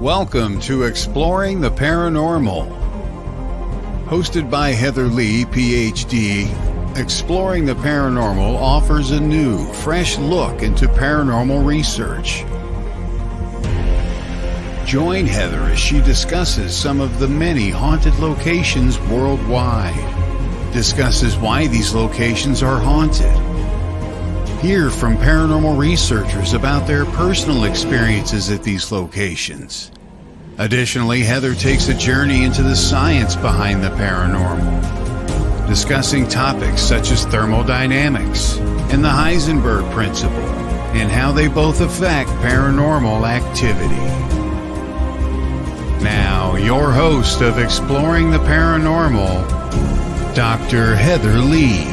Welcome to Exploring the Paranormal. Hosted by Heather Lee, PhD, Exploring the Paranormal offers a new, fresh look into paranormal research. Join Heather as she discusses some of the many haunted locations worldwide, discusses why these locations are haunted, hear from paranormal researchers about their personal experiences at these locations. Additionally, Heather takes a journey into the science behind the paranormal, discussing topics such as thermodynamics and the Heisenberg principle and how they both affect paranormal activity. Now, your host of Exploring the Paranormal, Dr. Heather Lee.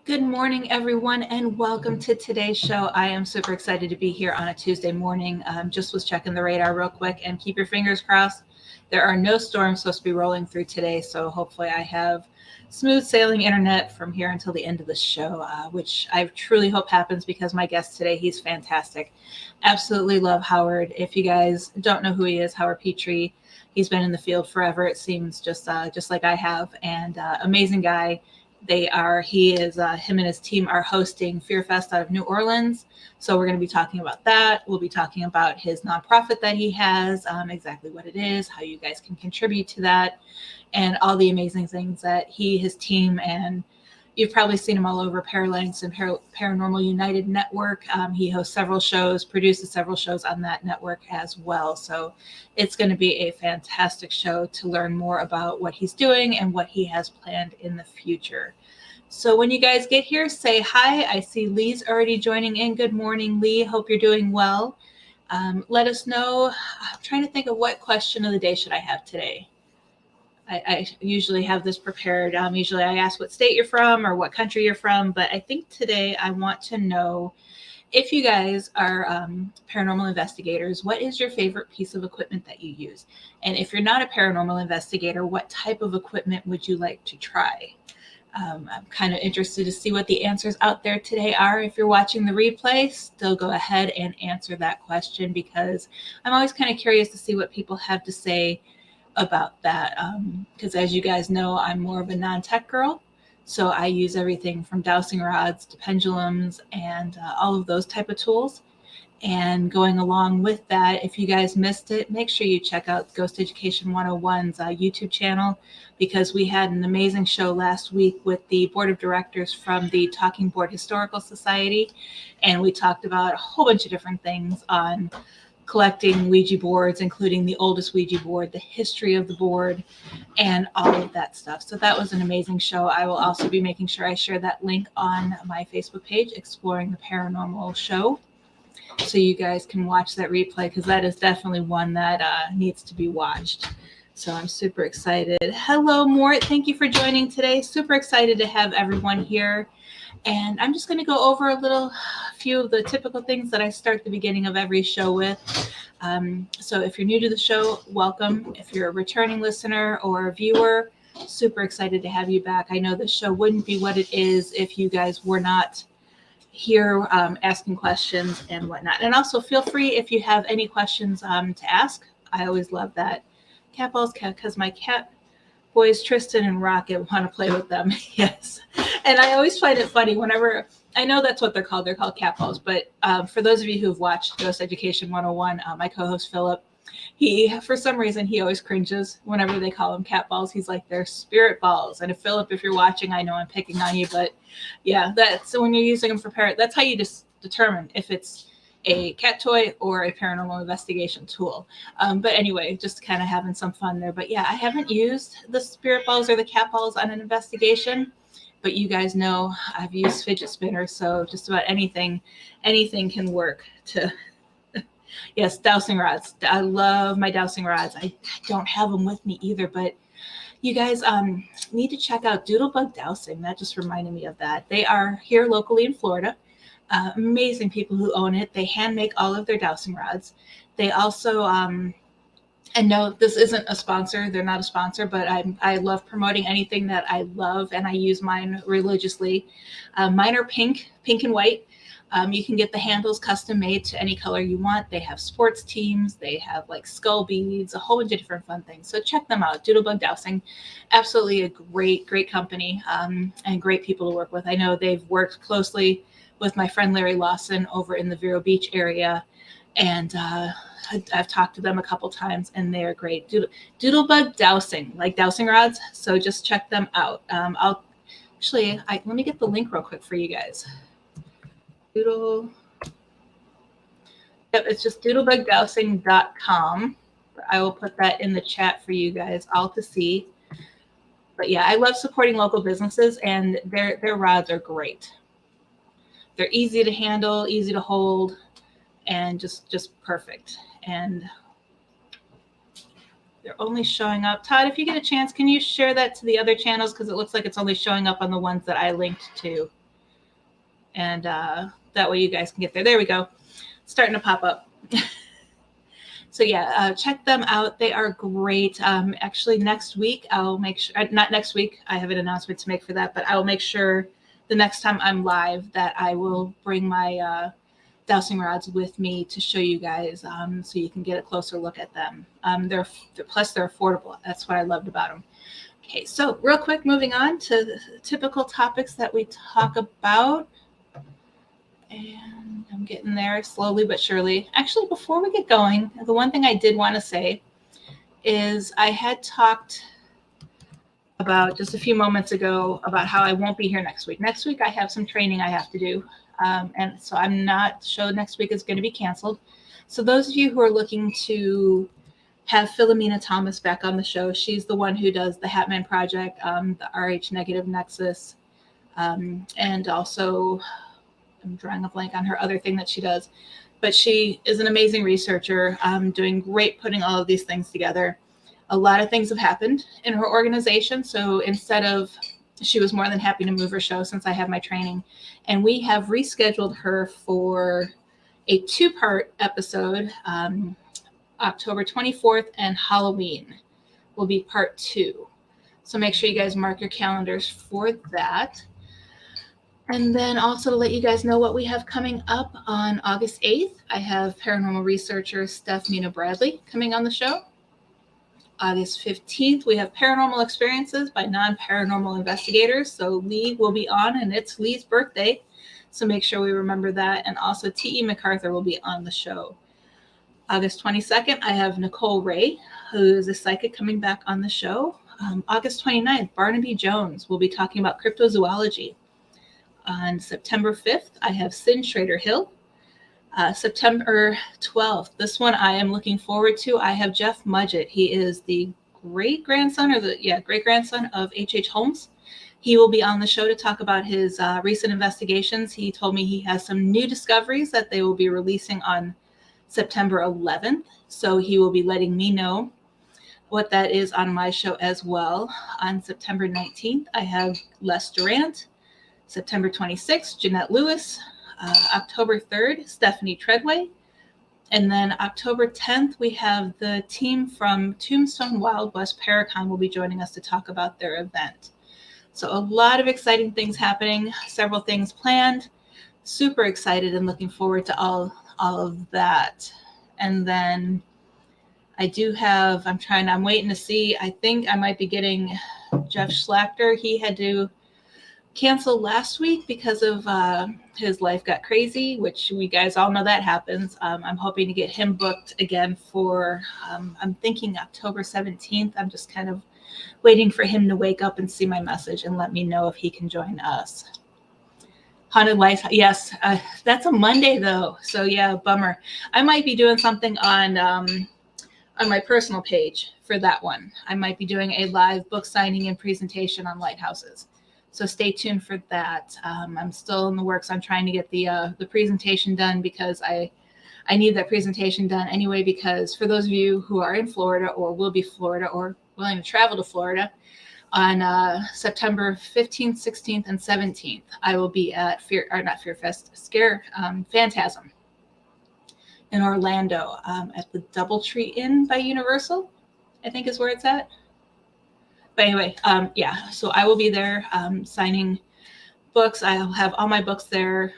Good morning, everyone, and welcome to today's show. I am super excited to be here on a Tuesday morning. Just was checking the radar real quick, and keep your fingers crossed. There are no storms supposed to be rolling through today, so hopefully I have smooth sailing internet from here until the end of the show, which I truly hope happens because my guest today, he's fantastic. Absolutely love Howard. If you guys don't know who he is, Howard Pitre, he's been in the field forever, it seems, just like I have, and amazing guy. Him and his team are hosting Fear Fest out of New Orleans. So we're going to be talking about that. We'll be talking about his nonprofit that he has, exactly what it is, how you guys can contribute to that, and all the amazing things that his team, and you've probably seen him all over Paralanx and Paranormal United Network. He hosts several shows, produces several shows on that network as well. So it's going to be a fantastic show to learn more about what he's doing and what he has planned in the future. So when you guys get here, say hi. I see Lee's already joining in. Good morning, Lee. Hope you're doing well. Let us know. I'm trying to think of what question of the day should I have today. I usually have this prepared. Usually I ask what state you're from or what country you're from, but I think today I want to know if you guys are paranormal investigators, what is your favorite piece of equipment that you use? And if you're not a paranormal investigator, what type of equipment would you like to try? I'm kind of interested to see what the answers out there today are. If you're watching the replay, still go ahead and answer that question because I'm always kind of curious to see what people have to say about that, because as you guys know, I'm more of a non-tech girl, so I use everything from dowsing rods to pendulums and all of those type of tools. And going along with that, if you guys missed it, make sure you check out Ghost Education 101's YouTube channel, because we had an amazing show last week with the board of directors from the Talking Board Historical Society, and we talked about a whole bunch of different things on collecting Ouija boards, including the oldest Ouija board, the history of the board, and all of that stuff. So that was an amazing show. I will also be making sure I share that link on my Facebook page, Exploring the Paranormal Show, so you guys can watch that replay, because that is definitely one that needs to be watched. So I'm super excited. Hello, Mort. Thank you for joining today. Super excited to have everyone here. And I'm just going to go over a few of the typical things that I start the beginning of every show with. So if you're new to the show, welcome. If you're a returning listener or a viewer, super excited to have you back. I know this show wouldn't be what it is if you guys were not here asking questions and whatnot. And also feel free if you have any questions to ask. I always love that. Cat balls, because my cat boys Tristan and Rocket want to play with them. Yes. And I always find it funny whenever, I know that's what they're called cat balls, but for those of you who've watched Ghost Education 101, my co-host Philip, for some reason, he always cringes whenever they call them cat balls. He's like, they're spirit balls. And Philip, if you're watching, I know I'm picking on you, but yeah, so when you're using them for that's how you just determine if it's a cat toy or a paranormal investigation tool. But anyway, just kind of having some fun there. But yeah, I haven't used the spirit balls or the cat balls on an investigation, but you guys know I've used fidget spinners, so just about anything can work to. Yes, dowsing rods. I love my dowsing rods. I don't have them with me either, but you guys need to check out Doodlebug Dowsing. That just reminded me of that. They are here locally in Florida. Amazing people who own it. They hand make all of their dowsing rods. They also, and no, this isn't a sponsor. They're not a sponsor, but I love promoting anything that I love, and I use mine religiously. Mine are pink and white. You can get the handles custom made to any color you want. They have sports teams. They have like skull beads, a whole bunch of different fun things. So check them out. Doodlebug Dowsing, absolutely a great company, and great people to work with. I know they've worked closely with my friend Larry Lawson over in the Vero Beach area, and I've talked to them a couple times, and they are great. Doodlebug Dowsing, like dowsing rods. So just check them out. Let me get the link real quick for you guys. It's just doodlebugdowsing.com. I will put that in the chat for you guys all to see. But yeah, I love supporting local businesses, and their rods are great. They're easy to handle, easy to hold, and just perfect. And they're only showing up. Todd, if you get a chance, can you share that to the other channels? Because it looks like it's only showing up on the ones that I linked to. And that way you guys can get there. There we go. It's starting to pop up. So yeah, check them out. They are great. Actually, next week, I'll make sure, not next week, I have an announcement to make for that, but I will make sure the next time I'm live that I will bring my dowsing rods with me to show you guys, so you can get a closer look at them. They're affordable. That's what I loved about them. Okay, so real quick, moving on to the typical topics that we talk about. And I'm getting there slowly but surely. Actually, before we get going, the one thing I did want to say is I had talked about just a few moments ago about how I won't be here next week. Next week, I have some training I have to do. And so I'm not, show next week is going to be canceled. So those of you who are looking to have Philomena Thomas back on the show, she's the one who does the Hatman Project, the RH Negative Nexus, and also I'm drawing a blank on her other thing that she does. But she is an amazing researcher, doing great putting all of these things together. A lot of things have happened in her organization. So instead of, she was more than happy to move her show since I have my training. And we have rescheduled her for a 2-part episode. October 24th and Halloween will be part 2. So make sure you guys mark your calendars for that. And then also to let you guys know what we have coming up on August 8th, I have paranormal researcher Steph Nina Bradley coming on the show. August 15th, we have Paranormal Experiences by Non-Paranormal Investigators. So Lee will be on, and it's Lee's birthday. So make sure we remember that. And also T.E. MacArthur will be on the show. August 22nd, I have Nicole Ray, who is a psychic, coming back on the show. August 29th, Barnaby Jones will be talking about cryptozoology. On September 5th, I have Sin Schrader Hill. September 12th, this one I am looking forward to. I have Jeff Mudgett. He is the great-grandson of H.H. Holmes. He will be on the show to talk about his recent investigations. He told me he has some new discoveries that they will be releasing on September 11th. So he will be letting me know what that is on my show as well. On September 19th, I have Les Durant. September 26th, Jeanette Lewis. October 3rd, Stephanie Treadway. And then October 10th, we have the team from Tombstone Wild West Paracon will be joining us to talk about their event. So a lot of exciting things happening, several things planned. Super excited and looking forward to all of that. And then I do have, I'm waiting to see, I think I might be getting Jeff Schlachter. He had to cancel last week because of his life got crazy, which we guys all know that happens. I'm hoping to get him booked again for, I'm thinking October 17th. I'm just kind of waiting for him to wake up and see my message and let me know if he can join us. Haunted Life, yes, that's a Monday though. So yeah, bummer. I might be doing something on my personal page for that one. I might be doing a live book signing and presentation on lighthouses. So stay tuned for that. I'm still in the works. I'm trying to get the presentation done because I need that presentation done anyway, because for those of you who are in Florida or will be Florida or willing to travel to Florida, On September 15th, 16th, and 17th, I will be at Phantasm in Orlando at the Doubletree Inn by Universal, I think is where it's at. But anyway, so I will be there signing books. I'll have all my books there.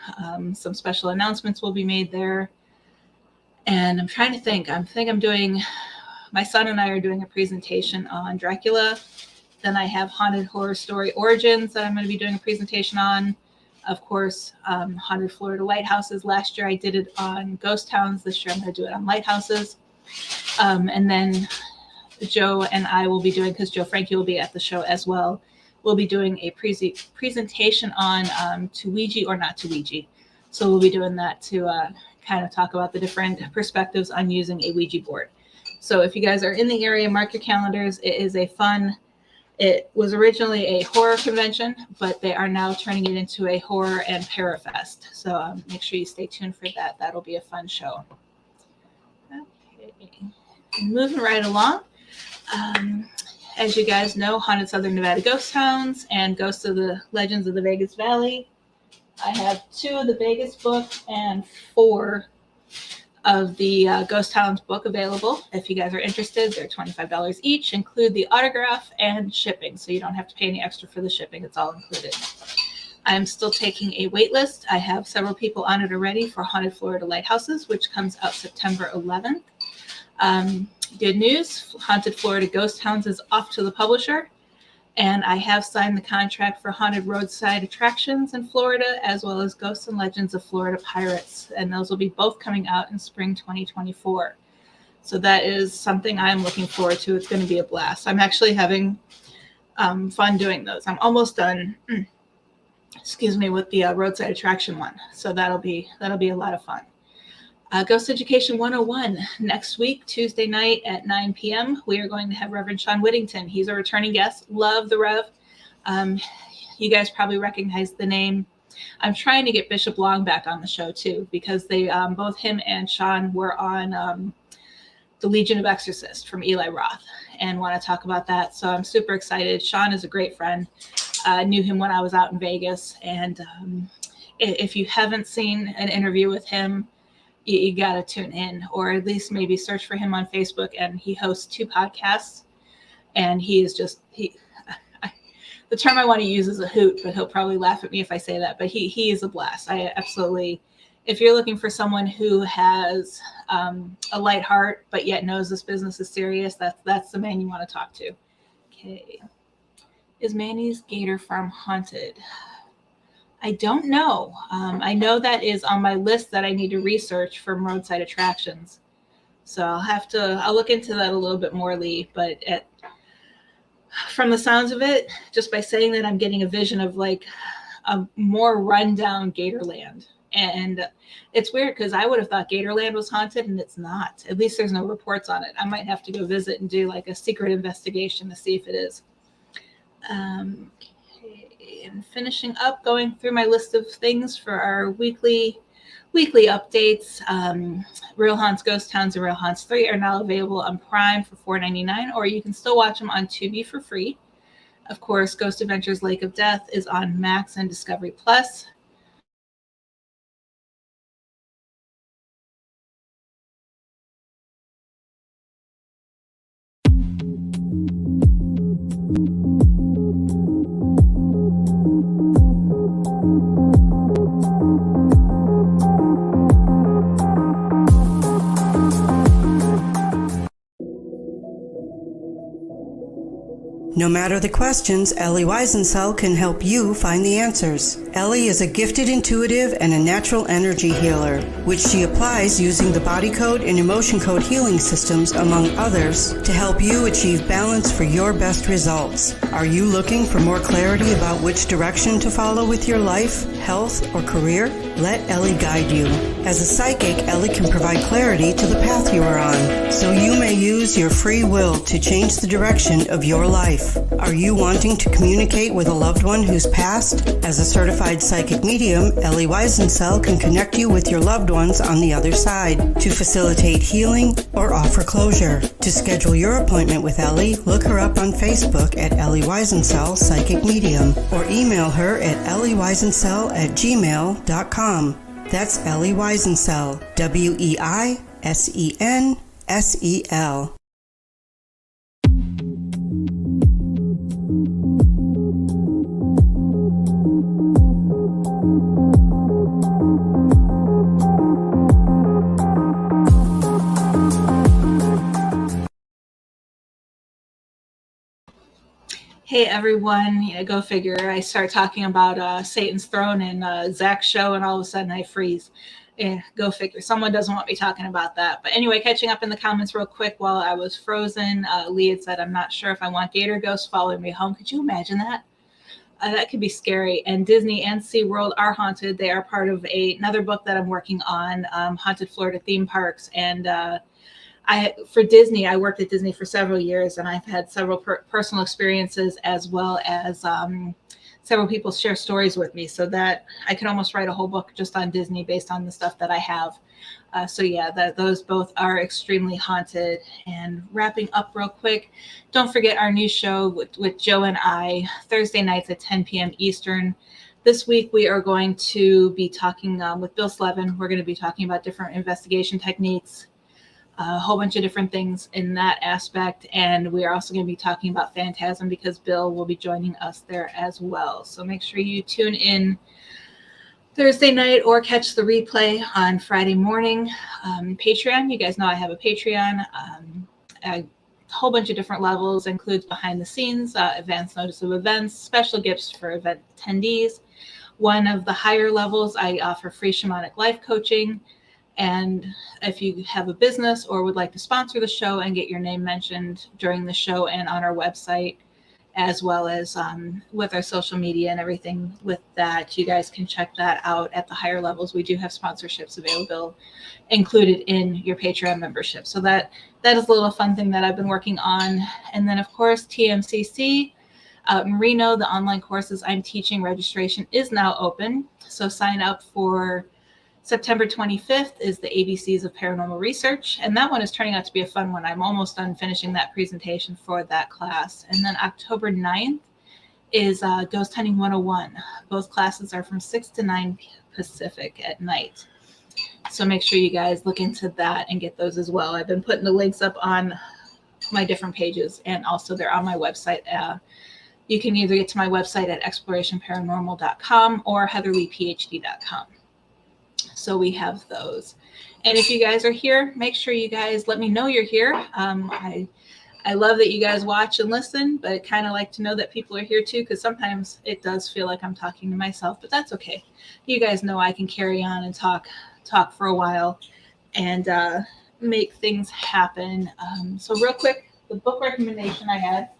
Some special announcements will be made there. And I'm trying to think. My son and I are doing a presentation on Dracula. Then I have Haunted Horror Story Origins that I'm going to be doing a presentation on. Of course, Haunted Florida Lighthouses. Last year I did it on ghost towns. This year I'm going to do it on lighthouses. And then Joe and I will be doing, because Joe Frankie will be at the show as well, we'll be doing a presentation on Ouija or not Ouija. So we'll be doing that to kind of talk about the different perspectives on using a Ouija board. So if you guys are in the area, mark your calendars. It is it was originally a horror convention, but they are now turning it into a horror and parafest. So make sure you stay tuned for that. That'll be a fun show. Okay, and moving right along. As you guys know, Haunted Southern Nevada Ghost Towns and Ghosts of the Legends of the Vegas Valley. I have 2 of the Vegas book and 4 of the Ghost Towns book available. If you guys are interested, they're $25 each, include the autograph and shipping, so you don't have to pay any extra for the shipping. It's all included. I'm still taking a wait list. I have several people on it already for Haunted Florida Lighthouses, which comes out September 11th. Good news, Haunted Florida Ghost Towns is off to the publisher, and I have signed the contract for Haunted Roadside Attractions in Florida, as well as Ghosts and Legends of Florida Pirates, and those will be both coming out in spring 2024. So that is something I'm looking forward to. It's going to be a blast. I'm actually having fun doing those. I'm almost done, with the Roadside Attraction one, so that'll be a lot of fun. Ghost Education 101, next week, Tuesday night at 9 p.m., we are going to have Reverend Sean Whittington. He's a returning guest. Love the Rev. You guys probably recognize the name. I'm trying to get Bishop Long back on the show, too, because they both him and Sean were on the Legion of Exorcists from Eli Roth and want to talk about that. So I'm super excited. Sean is a great friend. I knew him when I was out in Vegas. And if you haven't seen an interview with him, you got to tune in, or at least maybe search for him on Facebook. And he hosts 2 podcasts, and he is just, the term I want to use is a hoot, but he'll probably laugh at me if I say that, but he is a blast. I absolutely, if you're looking for someone who has a light heart, but yet knows this business is serious, that's the man you want to talk to. Okay. Is Manny's Gator Farm haunted? I don't know. I know that is on my list that I need to research from roadside attractions. So I'll look into that a little bit more, Lee. But from the sounds of it, just by saying that, I'm getting a vision of like a more rundown Gatorland. And it's weird because I would have thought Gatorland was haunted, and it's not. At least there's no reports on it. I might have to go visit and do like a secret investigation to see if it is. And finishing up, going through my list of things for our weekly updates. Real Haunts Ghost Towns and Real Haunts 3 are now available on Prime for $4.99, or you can still watch them on Tubi for free. Of course, Ghost Adventures Lake of Death is on Max and Discovery Plus. No matter the questions, Ellie Weisensell can help you find the answers. Ellie is a gifted intuitive and a natural energy healer, which she applies using the body code and emotion code healing systems, among others, to help you achieve balance for your best results. Are you looking for more clarity about which direction to follow with your life, health, or career? Let Ellie guide you. As a psychic, Ellie can provide clarity to the path you are on, so you may use your free will to change the direction of your life. Are you wanting to communicate with a loved one who's passed? As a certified certified psychic medium, Ellie Weisencell can connect you with your loved ones on the other side to facilitate healing or offer closure. To schedule your appointment with Ellie, look her up on Facebook at Ellie Weisencell Psychic Medium or email her at ellieweisensell@gmail.com. That's Ellie Weisencell, Weisensel. Hey everyone, go figure. I start talking about Satan's throne and Zach's show, and all of a sudden I freeze. Yeah, go figure. Someone doesn't want me talking about that. But anyway, catching up in the comments real quick while I was frozen. Lee had said, I'm not sure if I want gator ghosts following me home. Could you imagine that? That could be scary. And Disney and SeaWorld are haunted. They are part of another book that I'm working on, Haunted Florida Theme Parks. And for Disney, I worked at Disney for several years, and I've had several personal experiences, as well as several people share stories with me, so that I could almost write a whole book just on Disney based on the stuff that I have. So yeah, those both are extremely haunted. And wrapping up real quick, don't forget our new show with Joe and I, Thursday nights at 10 p.m. Eastern. This week, we are going to be talking with Bill Slevin. We're going to be talking about different investigation techniques, a whole bunch of different things in that aspect. And we are also going to be talking about Phantasm, because Bill will be joining us there as well. So make sure you tune in Thursday night or catch the replay on Friday morning. Patreon, you guys know I have a Patreon. A whole bunch of different levels, includes behind the scenes, advance notice of events, special gifts for event attendees. One of the higher levels, I offer free shamanic life coaching. And if you have a business or would like to sponsor the show and get your name mentioned during the show and on our website, as well as with our social media and everything with that, you guys can check that out at the higher levels. We do have sponsorships available included in your Patreon membership. So that is a little fun thing that I've been working on. And then, of course, TMCC out in Reno, the online courses I'm teaching, registration is now open. So sign up for September 25th is the ABCs of Paranormal Research, and that one is turning out to be a fun one. I'm almost done finishing that presentation for that class. And then October 9th is Ghost Hunting 101. Both classes are from 6 to 9 Pacific at night. So make sure you guys look into that and get those as well. I've been putting the links up on my different pages, and also they're on my website. You can either get to my website at explorationparanormal.com or heatherleephd.com. So we have those. And if you guys are here, make sure you guys let me know you're here. I love that you guys watch and listen, but I kind of like to know that people are here too, because sometimes it does feel like I'm talking to myself, but that's okay. You guys know I can carry on and talk for a while and make things happen. So real quick, the book recommendation I had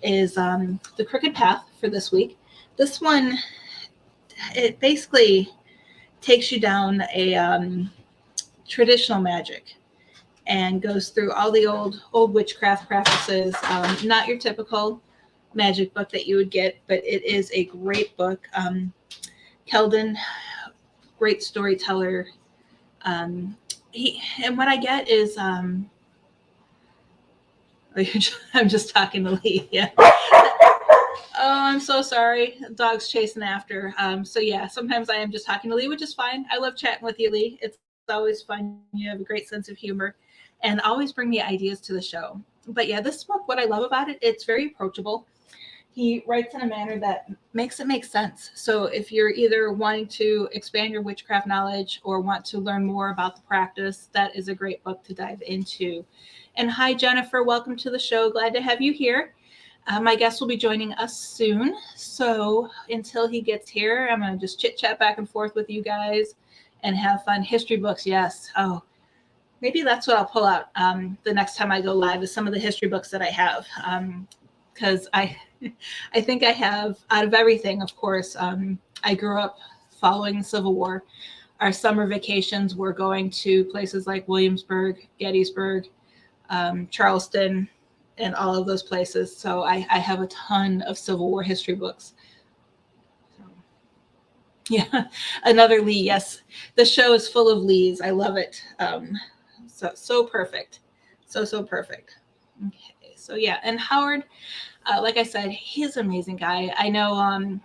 is The Crooked Path for this week. This one, it basically takes you down a traditional magic and goes through all the old witchcraft practices. Not your typical magic book that you would get, but it is a great book. Keldon, great storyteller. And what I get is I'm just talking to Lee. Yeah. Oh, I'm so sorry. Dog's chasing after. So yeah, sometimes I am just talking to Lee, which is fine. I love chatting with you, Lee. It's always fun. You have a great sense of humor and always bring me ideas to the show. But yeah, this book, what I love about it, it's very approachable. He writes in a manner that makes it make sense. So if you're either wanting to expand your witchcraft knowledge or want to learn more about the practice, that is a great book to dive into. And hi, Jennifer. Welcome to the show. Glad to have you here. My guest will be joining us soon. So until he gets here, I'm going to just chit chat back and forth with you guys and have fun. History books, yes. Oh, maybe that's what I'll pull out the next time I go live, is some of the history books that I have. Because I think I have, out of everything, of course, I grew up following the Civil War. Our summer vacations were going to places like Williamsburg, Gettysburg, Charleston, and all of those places. So I have a ton of Civil War history books. So Yeah, another Lee. Yes, the show is full of Lees. I love it. So perfect, so perfect. Okay, so yeah, and Howard, like I said, he's an amazing guy. I know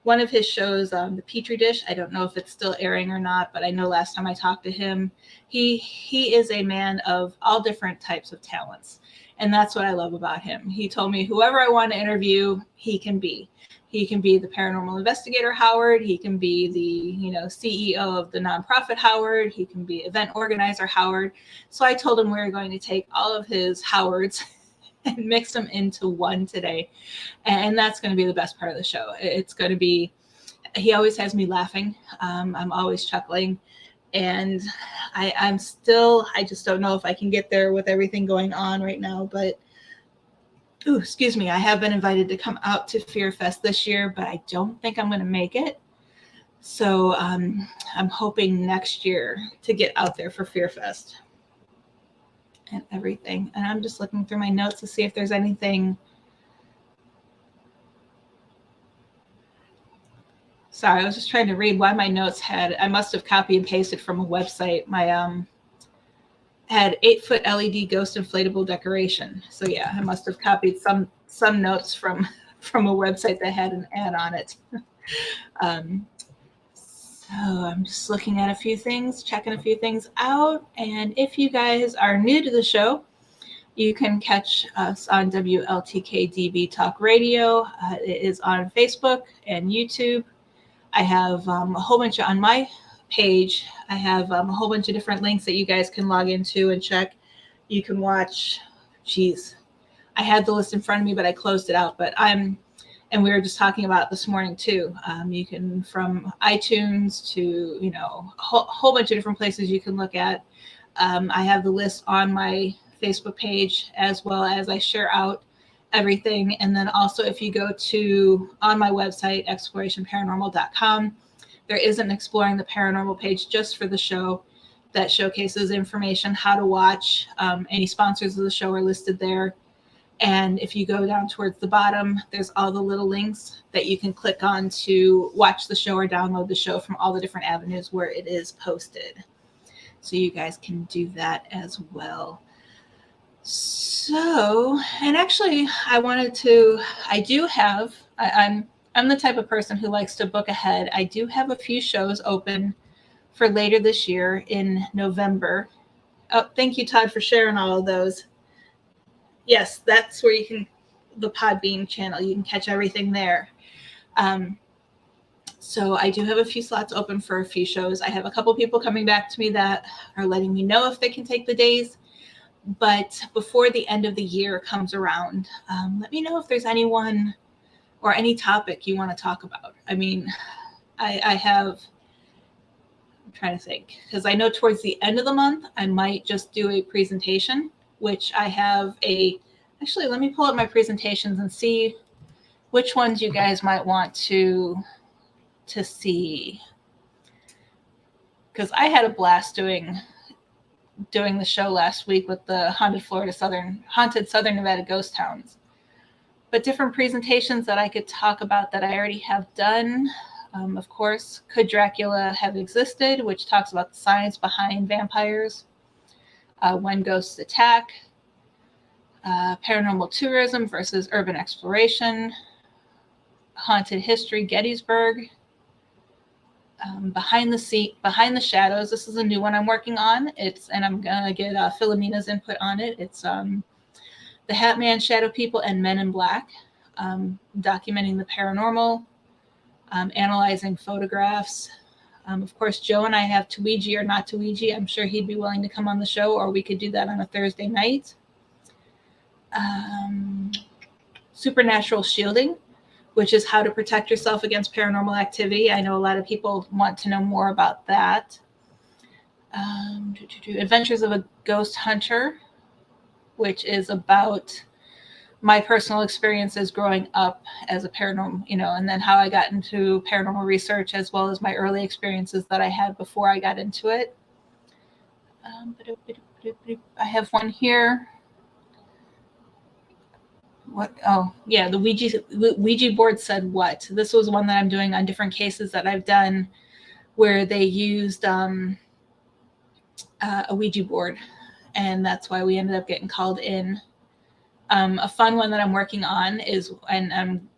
one of his shows, the Petri Dish. I don't know if it's still airing or not, but I know last time I talked to him, he is a man of all different types of talents, and that's what I love about him. He told me whoever I want to interview, he can be. He can be the paranormal investigator Howard. He can be the CEO of the nonprofit Howard. He can be event organizer Howard. So I told him we were going to take all of his Howards and mix them into one today. And that's going to be the best part of the show. It's going to be, he always has me laughing. I'm always chuckling. And I just don't know if I can get there with everything going on right now. But, excuse me, I have been invited to come out to Fear Fest this year, but I don't think I'm going to make it. So I'm hoping next year to get out there for Fear Fest and everything. And I'm just looking through my notes to see if there's anything. Sorry, I was just trying to read why my notes I must have copied and pasted from a website. My had 8-foot LED ghost inflatable decoration. So yeah, I must have copied some notes from a website that had an ad on it. So I'm just looking at a few things, checking a few things out. And if you guys are new to the show, you can catch us on WLTKDB Talk Radio. It is on Facebook and YouTube. I have a whole bunch on my page. I have a whole bunch of different links that you guys can log into and check. You can watch. I had the list in front of me, but I closed it out. And we were just talking about it this morning too. You can, from iTunes to a whole bunch of different places you can look at. I have the list on my Facebook page, as well as I share out everything. And then also, if you go on my website, explorationparanormal.com, there is an Exploring the Paranormal page just for the show that showcases information, how to watch. Any sponsors of the show are listed there. And if you go down towards the bottom, there's all the little links that you can click on to watch the show or download the show from all the different avenues where it is posted. So you guys can do that as well. So, and actually, I'm the type of person who likes to book ahead. I do have a few shows open for later this year in November. Oh, thank you, Todd, for sharing all of those. Yes, that's where the Podbean channel, you can catch everything there. So I do have a few slots open for a few shows. I have a couple people coming back to me that are letting me know if they can take the days. But before the end of the year comes around, let me know if there's anyone or any topic you want to talk about. I mean, I'm trying to think, because I know towards the end of the month, I might just do a presentation, which I have actually, let me pull up my presentations and see which ones you guys might want to see. Because I had a blast doing the show last week with the haunted Southern Nevada ghost towns. But different presentations that I could talk about that I already have done. Of course, Could Dracula Have Existed, which talks about the science behind vampires. When Ghosts Attack. Paranormal tourism versus urban exploration. Haunted History, Gettysburg. Behind the Shadows. This is a new one I'm working on. And I'm gonna get Philomena's input on it. It's the Hat Man, Shadow People, and Men in Black, documenting the paranormal, analyzing photographs. Of course, Joe and I have to Ouija or not to Ouija. I'm sure he'd be willing to come on the show, or we could do that on a Thursday night. Supernatural shielding, which is how to protect yourself against paranormal activity. I know a lot of people want to know more about that. Adventures of a Ghost Hunter, which is about my personal experiences growing up as a paranormal, and then how I got into paranormal research, as well as my early experiences that I had before I got into it. I have one here. what? Oh, yeah, the Ouija board said what? This was one that I'm doing on different cases that I've done where they used a Ouija board, and that's why we ended up getting called in. A fun one that I'm working on is, and I'm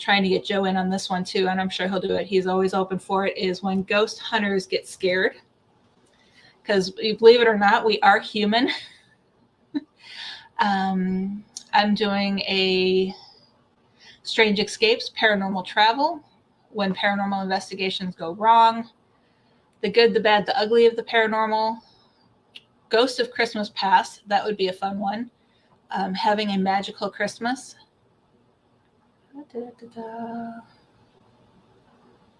trying to get Joe in on this one too, and I'm sure he'll do it. He's always open for it, is when ghost hunters get scared. Because believe it or not, we are human. I'm doing a Strange Escapes, Paranormal Travel, when paranormal investigations go wrong, the good, the bad, the ugly of the paranormal, Ghost of Christmas Past, that would be a fun one, having a magical Christmas,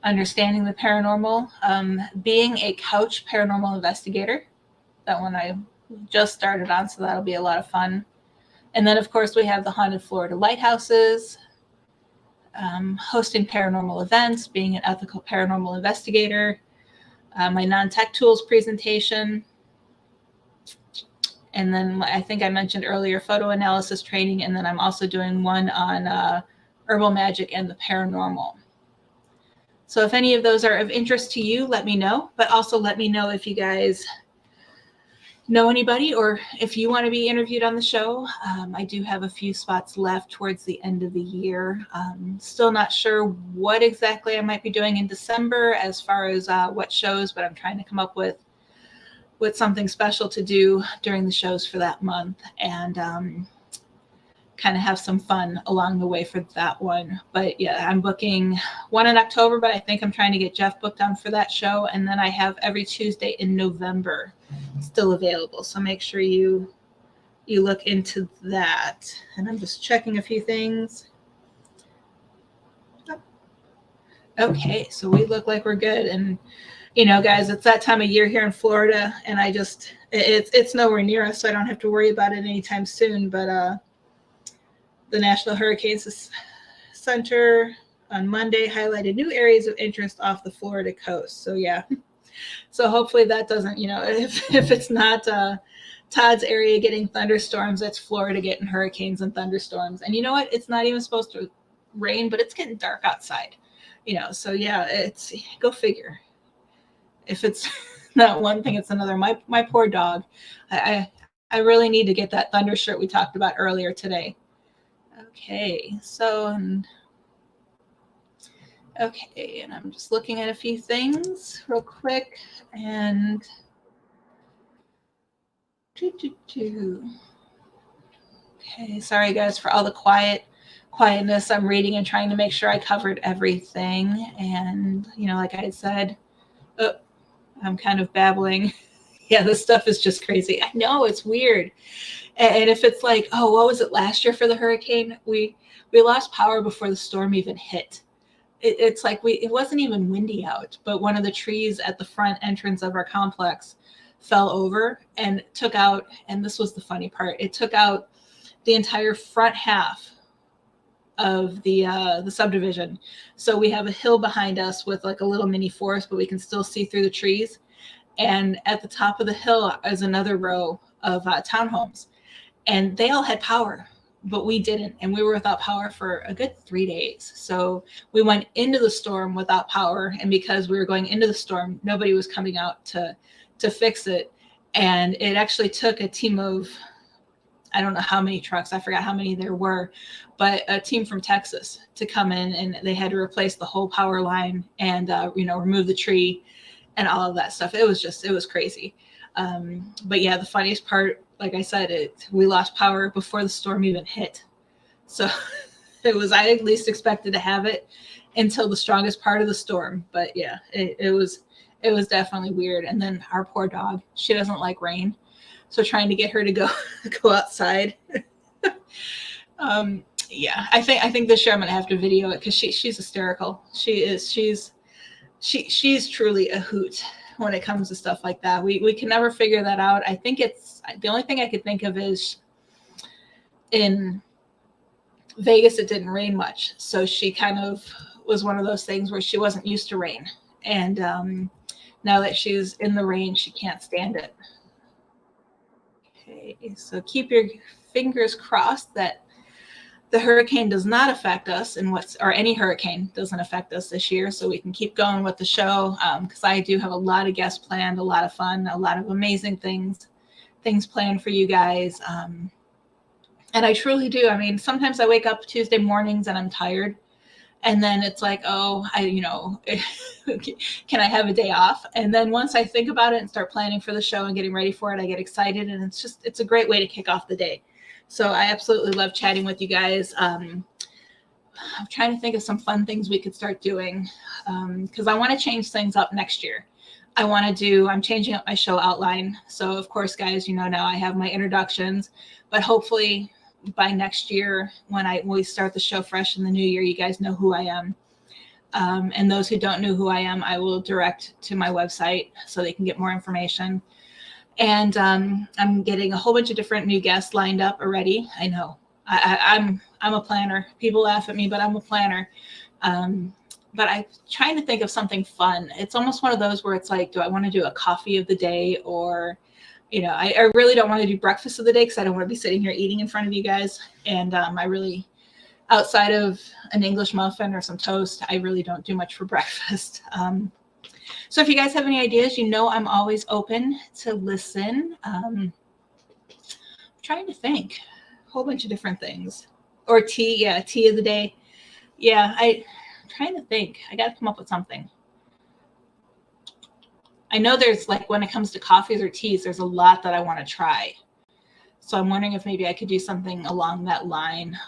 Understanding the Paranormal, being a couch paranormal investigator, that one I just started on, so that'll be a lot of fun. And then, of course, we have the Haunted Florida Lighthouses, hosting paranormal events, being an ethical paranormal investigator, my non-tech tools presentation, and then I think I mentioned earlier photo analysis training, and then I'm also doing one on herbal magic and the paranormal. So if any of those are of interest to you, let me know, but also let me know if you guys know anybody or if you want to be interviewed on the show. I do have a few spots left towards the end of the year. Still not sure what exactly I might be doing in December as far as what shows, but I'm trying to come up with something special to do during the shows for that month, and kind of have some fun along the way for that one. But yeah, I'm booking one in October, but I think I'm trying to get Jeff booked on for that show. And then I have every Tuesday in November still available. So make sure you look into that. And I'm just checking a few things. Okay, so we look like we're good. And you know, guys, it's that time of year here in Florida, and it's nowhere near us, so I don't have to worry about it anytime soon. But the National Hurricanes Center on Monday highlighted new areas of interest off the Florida coast. So yeah, so hopefully that doesn't, you know, if it's not Todd's area getting thunderstorms, it's Florida getting hurricanes and thunderstorms. And you know what? It's not even supposed to rain, but it's getting dark outside, you know. So yeah, it's, go figure. If it's not one thing, it's another. My poor dog. I really need to get that thunder shirt we talked about earlier today. Okay, so and I'm just looking at a few things real quick, and okay, sorry guys for all the quietness. I'm reading and trying to make sure I covered everything, and you know, like I said, I'm kind of babbling. Yeah, this stuff is just crazy. I know, it's weird. And if it's like, oh, what was it last year for the hurricane? We lost power before the storm even hit. It's like it wasn't even windy out, but one of the trees at the front entrance of our complex fell over and took out, and this was the funny part, it took out the entire front half of the subdivision. So we have a hill behind us with like a little mini forest, but we can still see through the trees. And at the top of the hill is another row of townhomes, and they all had power, but we didn't. And we were without power for a good 3 days. So we went into the storm without power. And because we were going into the storm, nobody was coming out to fix it. And it actually took a team of, I don't know how many trucks, I forgot how many there were, but a team from Texas to come in, and they had to replace the whole power line and, remove the tree and all of that stuff. It was crazy. But yeah, the funniest part, like I said, we lost power before the storm even hit. So I at least expected to have it until the strongest part of the storm. But yeah, it was definitely weird. And then our poor dog, she doesn't like rain. So trying to get her to go outside. Yeah, I think this year I'm gonna have to video it because she's hysterical. She's truly a hoot when it comes to stuff like that. We can never figure that out. I think it's the only thing I could think of is in Vegas it didn't rain much, so she kind of was one of those things where she wasn't used to rain, and now that she's in the rain, she can't stand it. Okay, so keep your fingers crossed that the hurricane does not affect us, and any hurricane doesn't affect us this year, so we can keep going with the show, because I do have a lot of guests planned, a lot of fun, a lot of amazing things planned for you guys. And I truly do. I mean, sometimes I wake up Tuesday mornings and I'm tired. And then it's like, oh, can I have a day off? And then once I think about it and start planning for the show and getting ready for it, I get excited. And it's a great way to kick off the day. So I absolutely love chatting with you guys. I'm trying to think of some fun things we could start doing, because I want to change things up next year. I'm changing up my show outline. So of course, guys, now I have my introductions, but hopefully by next year, when we start the show fresh in the new year, you guys know who I am. And those who don't know who I am, I will direct to my website so they can get more information. And I'm getting a whole bunch of different new guests lined up already. I know I'm a planner. People laugh at me, but I'm a planner. But I'm trying to think of something fun. It's almost one of those where it's like, do I want to do a coffee of the day, or I really don't want to do breakfast of the day, because I don't want to be sitting here eating in front of you guys. And I really, outside of an English muffin or some toast, I really don't do much for breakfast. So if you guys have any ideas, I'm always open to listen. I'm trying to think, a whole bunch of different things. Or tea of the day. Yeah, I'm trying to think. I got to come up with something. I know there's, like, when it comes to coffees or teas, there's a lot that I want to try. So I'm wondering if maybe I could do something along that line.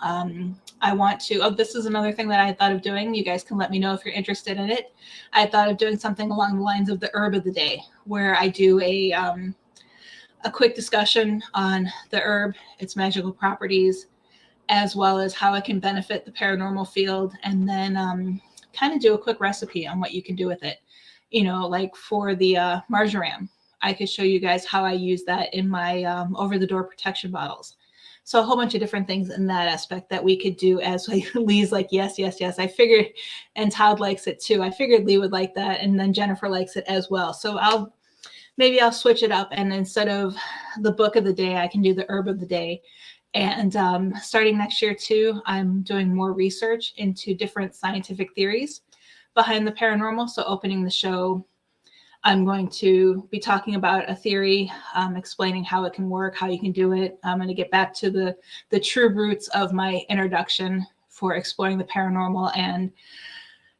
This is another thing that I thought of doing. You guys can let me know if you're interested in it. I thought of doing something along the lines of the herb of the day, where I do a quick discussion on the herb, its magical properties, as well as how it can benefit the paranormal field, and then kind of do a quick recipe on what you can do with it. Like for the marjoram, I could show you guys how I use that in my over-the-door protection bottles. So a whole bunch of different things in that aspect that we could do. As Lee's like, yes. I figured, and Todd likes it too. I figured Lee would like that, and then Jennifer likes it as well. So I'll switch it up, and instead of the book of the day, I can do the herb of the day. And starting next year too, I'm doing more research into different scientific theories behind the paranormal. So opening the show, I'm going to be talking about a theory, explaining how it can work, how you can do it. I'm going to get back to the true roots of my introduction for exploring the paranormal and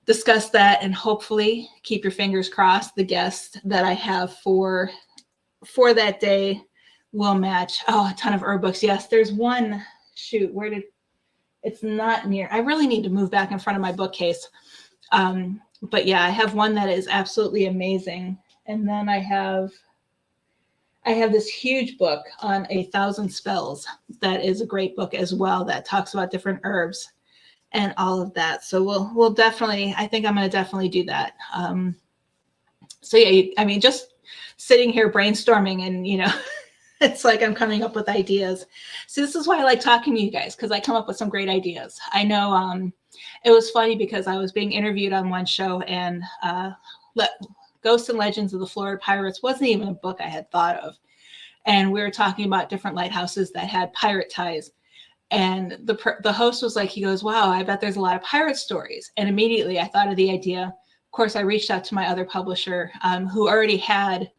discuss that, and hopefully, keep your fingers crossed, the guest that I have for that day will match. Oh, a ton of herb books. Yes, there's one. Shoot, it's not near. I really need to move back in front of my bookcase. But yeah, I have one that is absolutely amazing. And then I have this huge book on 1,000 spells. That is a great book as well, that talks about different herbs and all of that. So we'll definitely, I think I'm going to definitely do that. So yeah, I mean, just sitting here brainstorming, and it's like I'm coming up with ideas. So this is why I like talking to you guys, because I come up with some great ideas. I know it was funny because I was being interviewed on one show, and Ghosts and Legends of the Florida Pirates wasn't even a book I had thought of. And we were talking about different lighthouses that had pirate ties. And the host was like, he goes, wow, I bet there's a lot of pirate stories. And immediately I thought of the idea. Of course, I reached out to my other publisher, who already had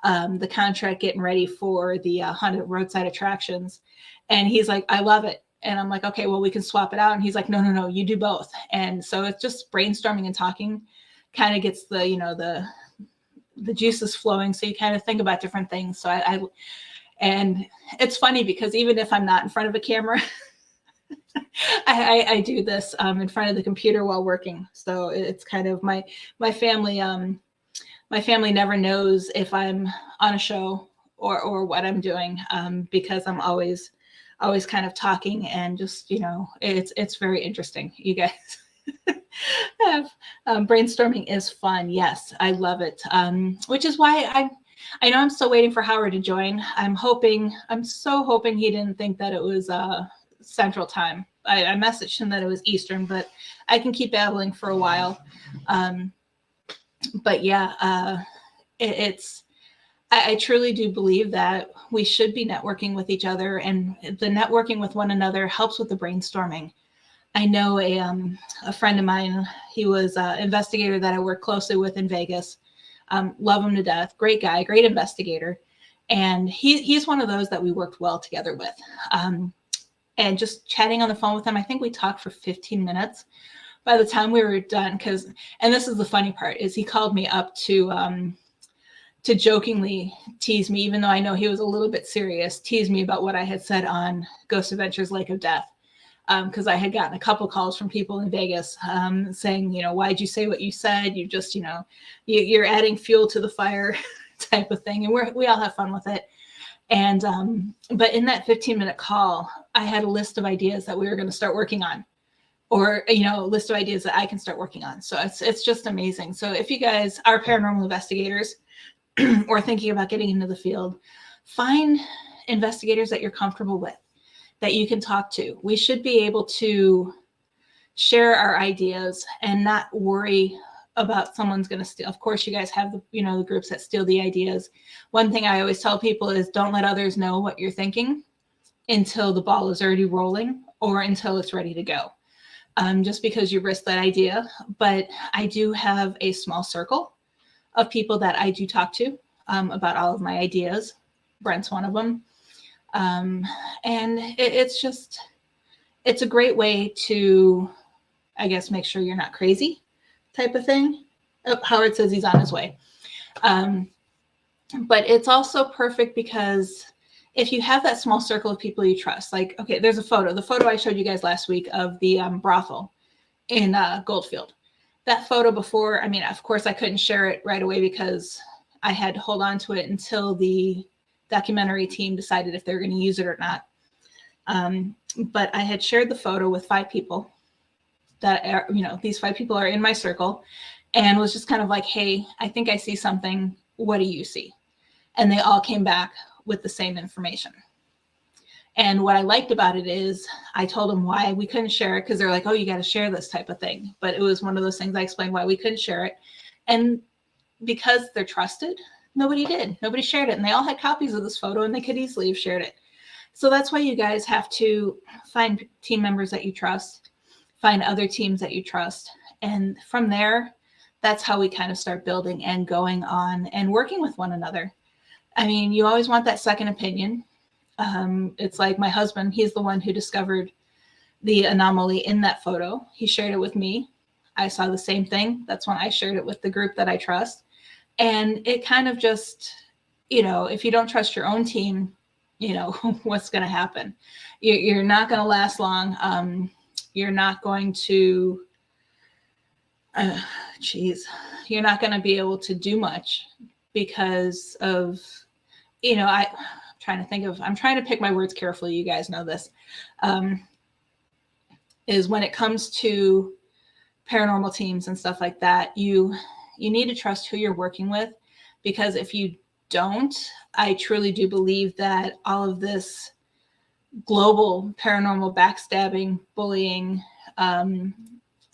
the contract getting ready for the haunted roadside attractions. And he's like, I love it. And I'm like, okay, well, we can swap it out. And he's like, no, you do both. And so it's just brainstorming and talking kind of gets the juices flowing. So you kind of think about different things. So and it's funny because even if I'm not in front of a camera, I do this in front of the computer while working. So it's kind of my family. My family never knows if I'm on a show or what I'm doing, because I'm always kind of talking, and just, it's very interesting. You guys brainstorming is fun. Yes, I love it. Which is why I know I'm still waiting for Howard to join. I'm so hoping he didn't think that it was Central Time. I messaged him that it was Eastern, but I can keep babbling for a while. But yeah, I truly do believe that we should be networking with each other, and the networking with one another helps with the brainstorming. I know a friend of mine, he was an investigator that I work closely with in Vegas. Love him to death. Great guy, great investigator. And he's one of those that we worked well together with. And just chatting on the phone with him, I think we talked for 15 minutes. By the time we were done, and this is the funny part, is he called me up to jokingly tease me, even though I know he was a little bit serious, tease me about what I had said on Ghost Adventures Lake of Death. Because I had gotten a couple calls from people in Vegas saying, why'd you say what you said? You just, you're adding fuel to the fire type of thing. And we all have fun with it. And, but in that 15-minute call, I had a list of ideas that we were going to start working on, or, a list of ideas that I can start working on. So it's just amazing. So if you guys are paranormal investigators, or thinking about getting into the field, find investigators that you're comfortable with, that you can talk to. We should be able to share our ideas and not worry about someone's going to steal. Of course, you guys have the groups that steal the ideas. One thing I always tell people is don't let others know what you're thinking until the ball is already rolling or until it's ready to go. Just because you risk that idea. But I do have a small circle of people that I do talk to about all of my ideas. Brent's one of them. And it's a great way to, I guess, make sure you're not crazy type of thing. Oh, Howard says he's on his way. But it's also perfect because if you have that small circle of people you trust, like, okay, there's a photo. The photo I showed you guys last week of the brothel in Goldfield. That photo before, of course I couldn't share it right away because I had to hold on to it until the documentary team decided if they were going to use it or not. But I had shared the photo with 5 people that are, these 5 people are in my circle, and was just kind of like, hey, I think I see something. What do you see? And they all came back with the same information. And what I liked about it is I told them why we couldn't share it, because they're like, oh, you got to share this type of thing. But it was one of those things I explained why we couldn't share it. And because they're trusted, nobody did. Nobody shared it. And they all had copies of this photo and they could easily have shared it. So that's why you guys have to find team members that you trust, find other teams that you trust. And from there, that's how we kind of start building and going on and working with one another. You always want that second opinion. It's like my husband, he's the one who discovered the anomaly in that photo. He shared it with me. I saw the same thing. That's when I shared it with the group that I trust. And it kind of just, if you don't trust your own team, what's going to happen? You're not going to last long. You're not going to, you're not going to be able to do much because of, I'm trying to pick my words carefully. You guys know this, is when it comes to paranormal teams and stuff like that, you need to trust who you're working with, because if you don't, I truly do believe that all of this global paranormal backstabbing, bullying,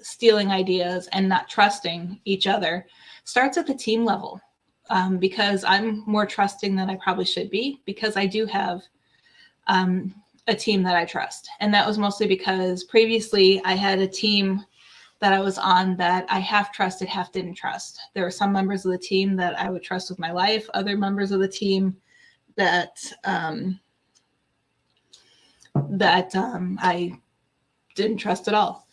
stealing ideas, and not trusting each other starts at the team level. Because I'm more trusting than I probably should be, because I do have a team that I trust. And that was mostly because previously I had a team that I was on that I half trusted, half didn't trust. There were some members of the team that I would trust with my life, other members of the team that I didn't trust at all.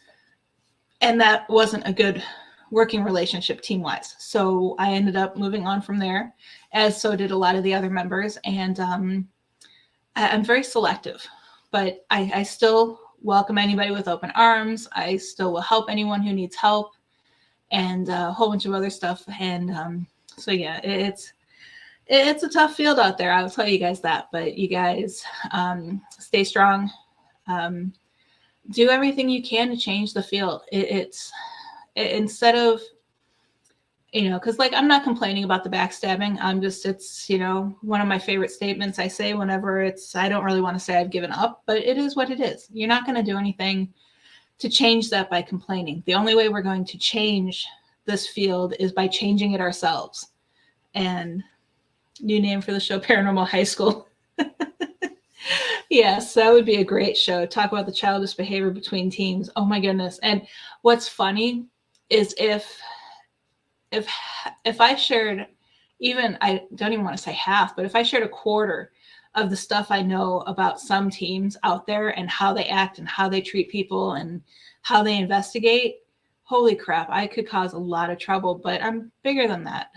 And that wasn't a good working relationship team-wise. So I ended up moving on from there, as so did a lot of the other members. And I'm very selective, but I still welcome anybody with open arms. I still will help anyone who needs help, and a whole bunch of other stuff. And so yeah, it's a tough field out there. I'll tell you guys that, but you guys stay strong. Do everything you can to change the field. Instead of, because like, I'm not complaining about the backstabbing. It's one of my favorite statements I say whenever I don't really want to say I've given up, but it is what it is. You're not going to do anything to change that by complaining. The only way we're going to change this field is by changing it ourselves. And New name for the show, Paranormal High School. Yes, that would be a great show. Talk about the childish behavior between teams. Oh my goodness. And what's funny is if I shared even, I don't even want to say half, but if I shared a quarter of the stuff I know about some teams out there and how they act and how they treat people and how they investigate, holy crap, I could cause a lot of trouble, but I'm bigger than that.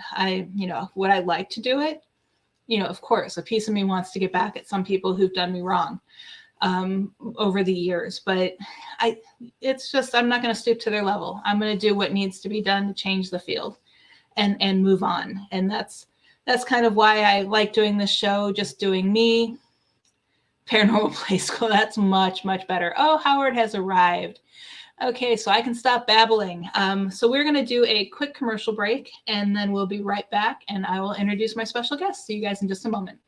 Would I like to do it? Of course, a piece of me wants to get back at some people who've done me wrong over the years, but I'm not going to stoop to their level. I'm going to do what needs to be done to change the field and move on. And that's kind of why I like doing this show, just doing me. Paranormal Play School, that's much, much better. Oh, Howard has arrived. Okay, so I can stop babbling. So we're going to do a quick commercial break, and then we'll be right back, and I will introduce my special guest. See you guys in just a moment.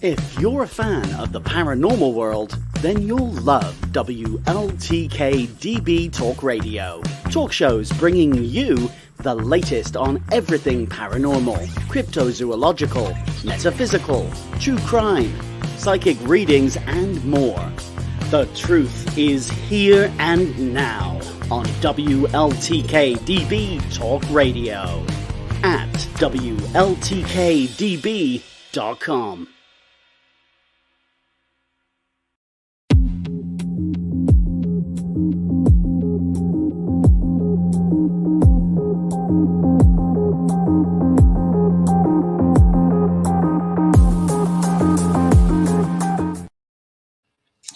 If you're a fan of the paranormal world, then you'll love WLTK DB Talk Radio. Talk shows bringing you the latest on everything paranormal, cryptozoological, metaphysical, true crime, psychic readings, and more. The truth is here and now on WLTK DB Talk Radio at WLTKDB.com.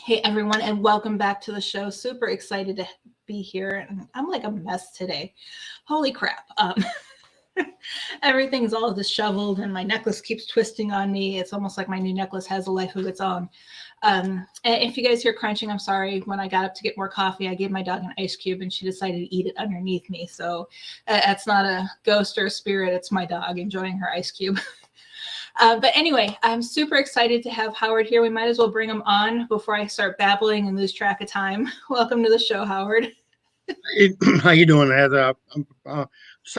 Hey everyone, and welcome back to the show. Super excited to be here. I'm like a mess today. Holy crap. Everything's all disheveled and my necklace keeps twisting on me. It's almost like my new necklace has a life of its own. And if you guys hear crunching, I'm sorry. When I got up to get more coffee, I gave my dog an ice cube and she decided to eat it underneath me. So that's not a ghost or a spirit. It's my dog enjoying her ice cube. But anyway, I'm super excited to have Howard here. We might as well bring him on before I start babbling and lose track of time. Welcome to the show, Howard. How you doing, Heather?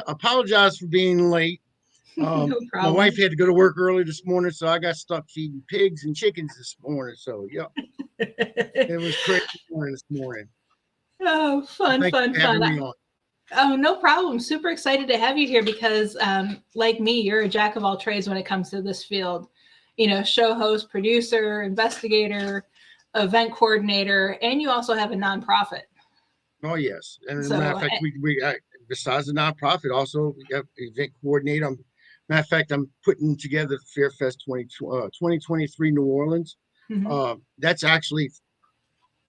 Apologize for being late. No My problem. wife had to go to work early this morning, so I got stuck feeding pigs and chickens this morning. So, yeah, it was crazy morning this morning. Oh, fun. Me on. Oh, no problem. Super excited to have you here because, like me, you're a jack of all trades when it comes to this field. Show host, producer, investigator, event coordinator, and you also have a nonprofit. Oh, yes. And as a matter of fact, we besides the nonprofit, also we have event coordinator. Matter of fact, I'm putting together FairFest 2023 New Orleans. Mm-hmm. That's actually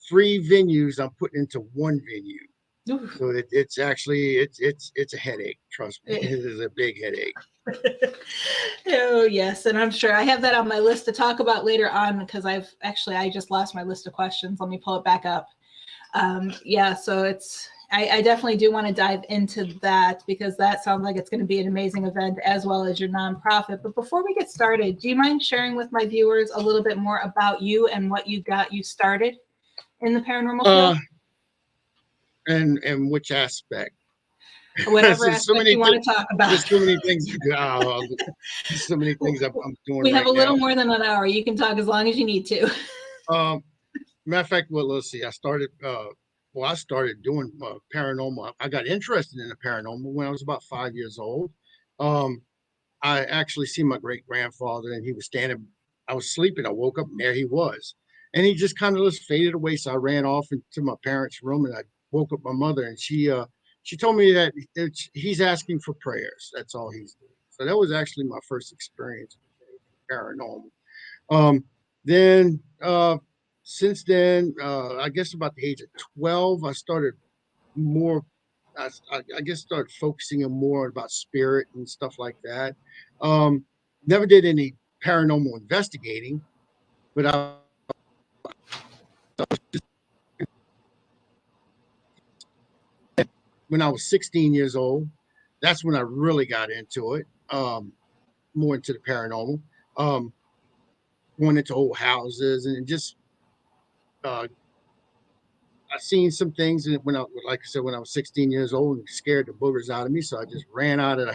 3 venues I'm putting into one venue. Oof. So it's actually it's a headache. Trust me, it is a big headache. Oh yes, and I'm sure I have that on my list to talk about later on because I just lost my list of questions. Let me pull it back up. So I definitely do want to dive into that because that sounds like it's going to be an amazing event as well as your nonprofit. But before we get started, do you mind sharing with my viewers a little bit more about you and what you got you started in the paranormal field? And which aspect? Whatever aspect you want to talk about. There's so many things. So many things I'm doing. We have right a little now. more than an hour. You can talk as long as you need to. Matter of fact, well, let's see. I started doing paranormal. I got interested in the paranormal when I was about 5 years old. I actually see my great grandfather, and he was standing. I was sleeping. I woke up, and there he was, and he just kind of just faded away. So I ran off into my parents' room, and I woke up my mother, and she told me that he's asking for prayers. That's all he's doing. So that was actually my first experience with paranormal. Then since then, I guess about the age of 12, I started more. I guess started focusing on more about spirit and stuff like that. Never did any paranormal investigating, but when I was 16 years old, that's when I really got into it, more into the paranormal. going into old houses and just I seen some things when like I said, when I was 16 years old and scared the boogers out of me. So I just ran out of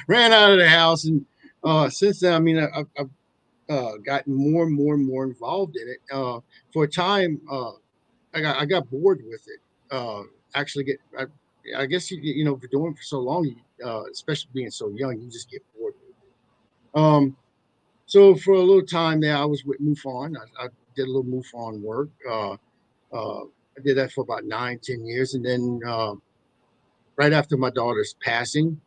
the house. And since then, I mean, I've gotten more and more and more involved in it. For a time, I got bored with it. Actually, I guess you know, for doing it for so long, especially being so young, you just get bored with it. So for a little time there, I was with MUFON. I did a little MUFON work. I did that for about 9-10 years, and then right after my daughter's passing,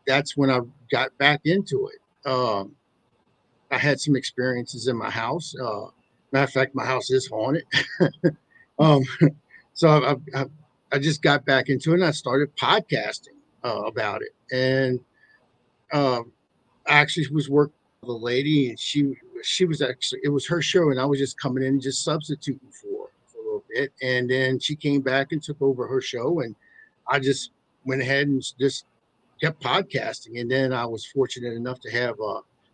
that's when I got back into it. I had some experiences in my house. Matter of fact, my house is haunted. um, so I just got back into it, and I started podcasting about it. And I actually was working with a lady, and she was actually, it was her show, and I was just coming in and just substituting for a little bit. And then she came back and took over her show, and I just went ahead and just kept podcasting. And then I was fortunate enough to have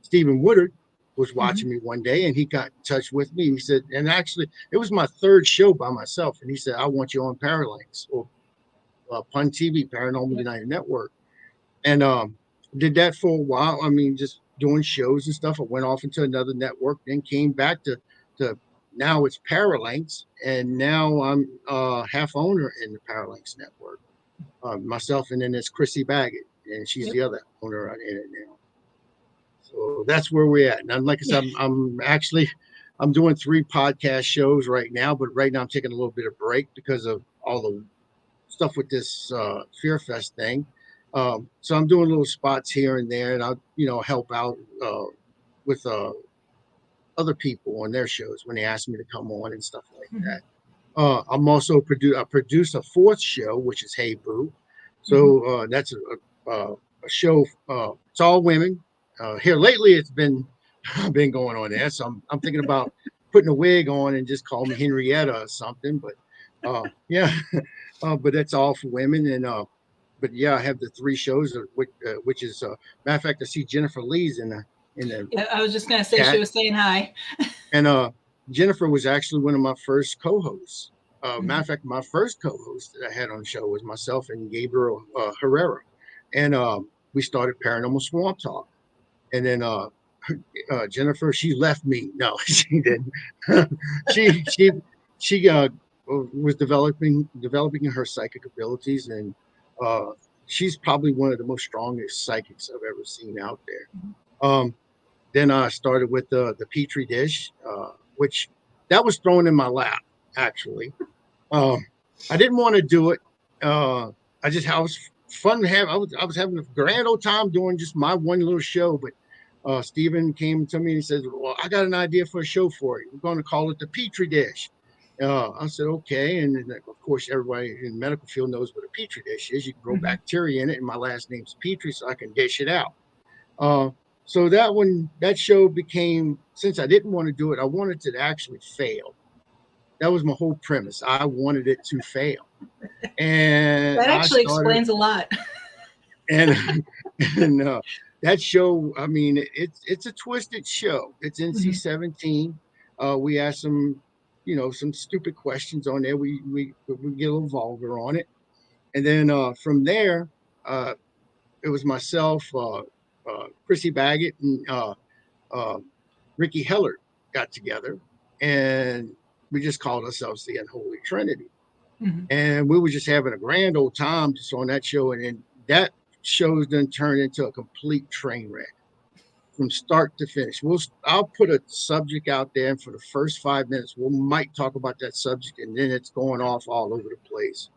Stephen Woodard was watching me one day, and he got in touch with me. And he said, and actually it was my third show by myself, and he said, I want you on Paralinks or Pun TV, Paranormal United Network. And did that for a while. I mean, just doing shows and stuff. I went off into another network, then came back to now it's Paralinks, and now I'm half owner in the Paralinks network. Myself, and then there's Chrissy Baggett, and she's the other owner in it now. So that's where we're at. And like I said, I'm doing 3 podcast shows right now, but right now I'm taking a little bit of break because of all the stuff with this Fear Fest thing. So I'm doing little spots here and there, and I'll help out with other people on their shows when they ask me to come on and stuff like that. I'm also I produce a 4th show, which is Hey Boo. So that's a show. It's all women. Here lately, it's been going on there. So I'm thinking about putting a wig on and just call me Henrietta or something. But yeah, but that's all for women. And but yeah, I have the 3 shows, which is matter of fact, I see Jennifer Lee's in the. Yeah, I was just gonna say she was saying hi. And Jennifer was actually one of my first co-hosts. Matter of fact, my first co-host that I had on the show was myself and Gabriel Herrera, and we started Paranormal Swamp Talk. And then Jennifer, she left me. No, she didn't. she was developing her psychic abilities, and she's probably one of the most strongest psychics I've ever seen out there. Then I started with the Petri dish, which that was thrown in my lap, actually. I didn't want to do it. I was fun to have. I was having a grand old time doing just my one little show. But Stephen came to me and he said, well, I got an idea for a show for you. We're going to call it the Petri dish. I said, okay. And then, of course, everybody in the medical field knows what a Petri dish is. You can grow bacteria in it. And my last name's Petri, so I can dish it out. So that show became, since I didn't want to do it, I wanted it to actually fail. That was my whole premise. I wanted it to fail. And that actually explains a lot. And that show, I mean, it's a twisted show. It's NC-17. We asked some stupid questions on there. We get a little vulgar on it. And then from there, it was myself, Chrissy Baggett, and Ricky Heller got together, and we just called ourselves the Unholy Trinity. And we were just having a grand old time just on that show. And then that show's then turned into a complete train wreck from start to finish. I'll put a subject out there, and for the first 5 minutes, we might talk about that subject, and then it's going off all over the place.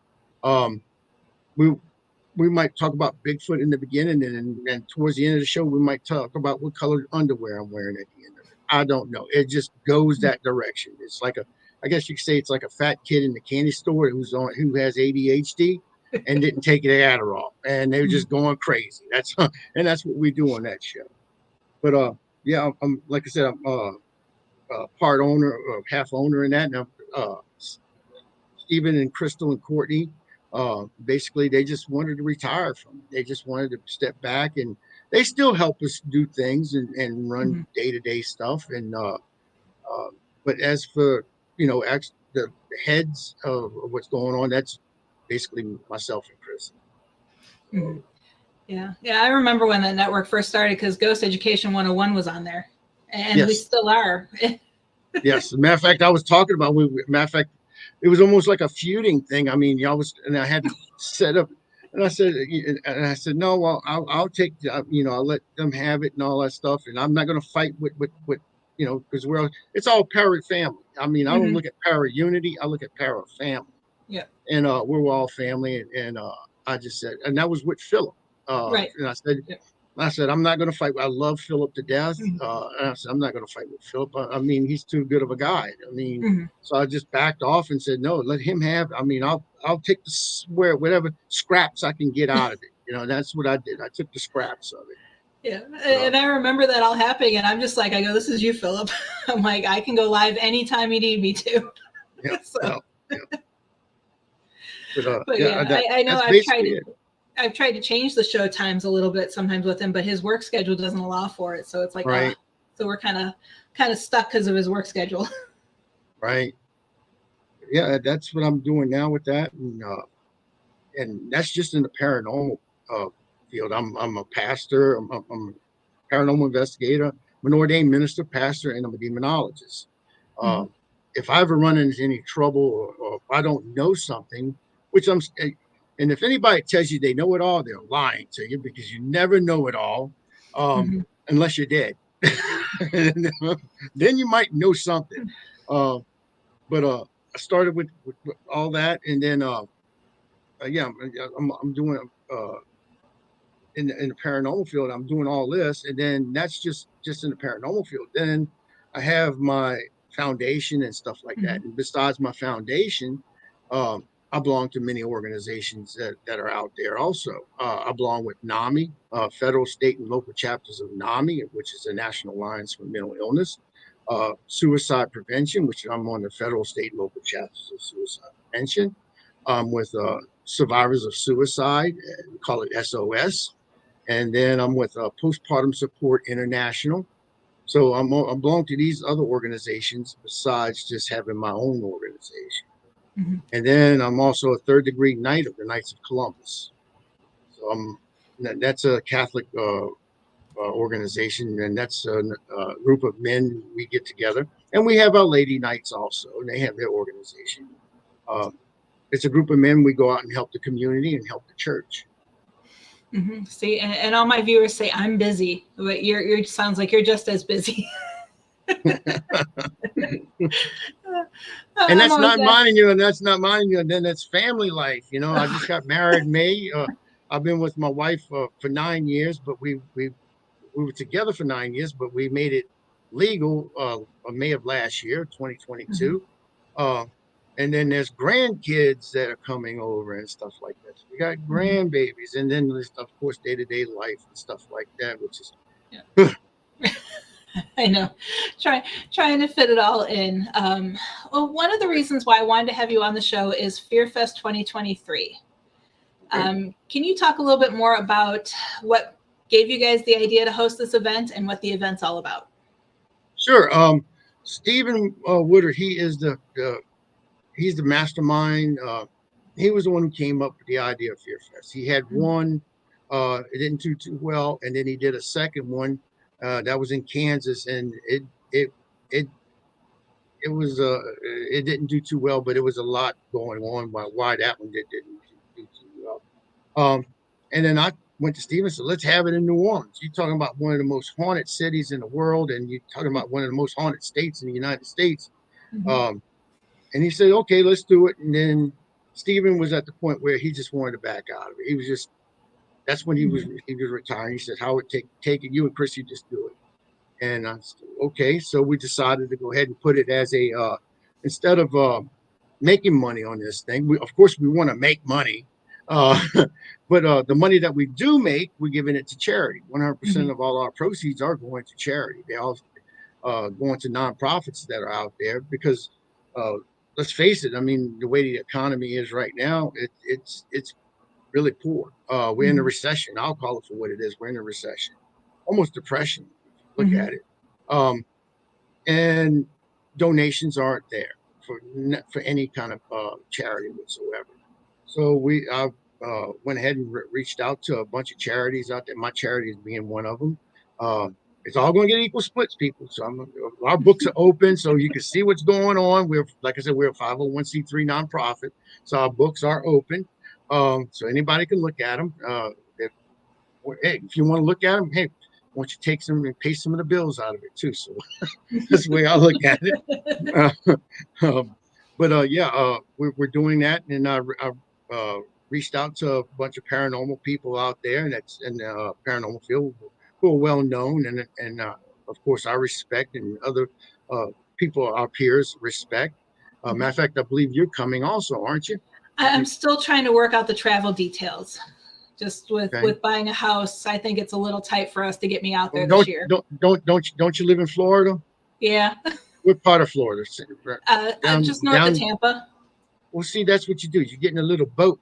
We might talk about Bigfoot in the beginning, and towards the end of the show, we might talk about what colored underwear I'm wearing at the end of it. I don't know. It just goes that direction. It's like I guess you could say it's like a fat kid in the candy store who has ADHD and didn't take the Adderall, and they're just going crazy. That's what we do on that show. But yeah, I'm like I said, I'm part owner or half owner in that. Now, Stephen and Crystal and Courtney, basically they just wanted to retire from it. They just wanted to step back and they still help us do things and run day-to-day stuff. And but as for the heads of what's going on, that's basically myself and Chris. Mhm. Yeah. I remember when the network first started because Ghost Education 101 was on there, and we Yes. still are. Yes. As a matter of fact, I was talking about. Matter of fact, it was almost like a feuding thing. I mean, and I had to set up. And I said, no, well, I'll take, I'll let them have it and all that stuff. And I'm not going to fight with, because it's all para family. I mean, I don't look at para unity. I look at para family. Yeah. And we're all family. And I just said, and that was with Philip. Right. And I said, I'm not going to fight. I love Philip to death. And I said, I'm not going to fight with Philip. I mean, he's too good of a guy. I mean, so I just backed off and said, no, let him have. I mean, I'll take whatever scraps I can get out of it. That's what I did. I took the scraps of it. Yeah. And I remember that all happening. And I'm just like, I go, this is you, Philip. I'm like, I can go live anytime you need me to. Yeah. So. Yeah. But I know I've tried to change the show times a little bit sometimes with him, but his work schedule doesn't allow for it. So it's like, right. So we're kind of stuck because of his work schedule. Right. Yeah, that's what I'm doing now with that, and that's just in the paranormal field. I'm a pastor. I'm a paranormal investigator. I'm an ordained minister, pastor, and I'm a demonologist. If I ever run into any trouble or if I don't know something, and if anybody tells you they know it all, they're lying to you because you never know it all, unless you're dead. Then you might know something. But I started with all that, and then I'm doing in the paranormal field. I'm doing all this, and then that's just in the paranormal field. Then I have my foundation and stuff like that. And besides my foundation, I belong to many organizations that are out there also. I belong with NAMI, federal, state, and local chapters of NAMI, which is the National Alliance for Mental Illness. Suicide prevention, which I'm on the federal, state, and local chapters of suicide prevention. With survivors of suicide, we call it SOS. And then I'm with Postpartum Support International. So I belong to these other organizations besides just having my own organization. And then I'm also a third-degree Knight of the Knights of Columbus. So that's a Catholic organization, and that's a group of men. We get together, and we have our Lady Knights also, and they have their organization. It's a group of men. We go out and help the community and help the church. See, and all my viewers say I'm busy, but you're sounds like you're just as busy. And that's not minding you, and that's not minding you, and then that's family life. I just got married in May. I've been with my wife for 9 years, but we were together for 9 years, but we made it legal May of last year, 2022. And then there's grandkids that are coming over and stuff like that. So we got grandbabies, and then there's, of course, day-to-day life and stuff like that, which is. I know, trying to fit it all in. Well, one of the reasons why I wanted to have you on the show is FearFest 2023. Can you talk a little bit more about what gave you guys the idea to host this event and what the event's all about? Sure. Stephen Woodard, he's the mastermind. He was the one who came up with the idea of FearFest. He had one, it didn't do too well, and then he did a second one that was in Kansas, and it didn't do too well, but it was a lot going on why that one didn't do too well. And then I went to Stephen and said, let's have it in New Orleans. You're talking about one of the most haunted cities in the world, and you're talking about one of the most haunted states in the United States. And he said, okay, let's do it. And then Stephen was at the point where he just wanted to back out of it. That's when he was retiring. He said, Howard, take it. You and Chris, you just do it. And I said, okay. So we decided to go ahead and put it as instead of making money on this thing, of course we want to make money. But the money that we do make, we're giving it to charity. 100% of all our proceeds are going to charity. They all going to nonprofits that are out there because let's face it. I mean, the way the economy is right now, it's really poor. We're in a recession. I'll call it for what it is. We're in a recession, almost depression. Look at it. And donations aren't there for any kind of charity whatsoever. So we went ahead and reached out to a bunch of charities out there. My charity is being one of them. It's all going to get equal splits, people. So our books are open, so you can see what's going on. We're, like I said, we're a 501c3 nonprofit, so our books are open. So anybody can look at them. If you want to look at them, hey, why don't you take some and pay some of the bills out of it too? So that's the way I look at it. We're doing that, and I reached out to a bunch of paranormal people out there, and that's in the paranormal field who are well known, and of course I respect, and other people, our peers, respect. Matter of fact, I believe you're coming also, aren't you? I'm still trying to work out the travel details. Just with buying a house, I think it's a little tight for us to get me out there this year. Don't you live in Florida? Yeah. What part of Florida? Just north of Tampa. Well, see, that's what you do. You get in a little boat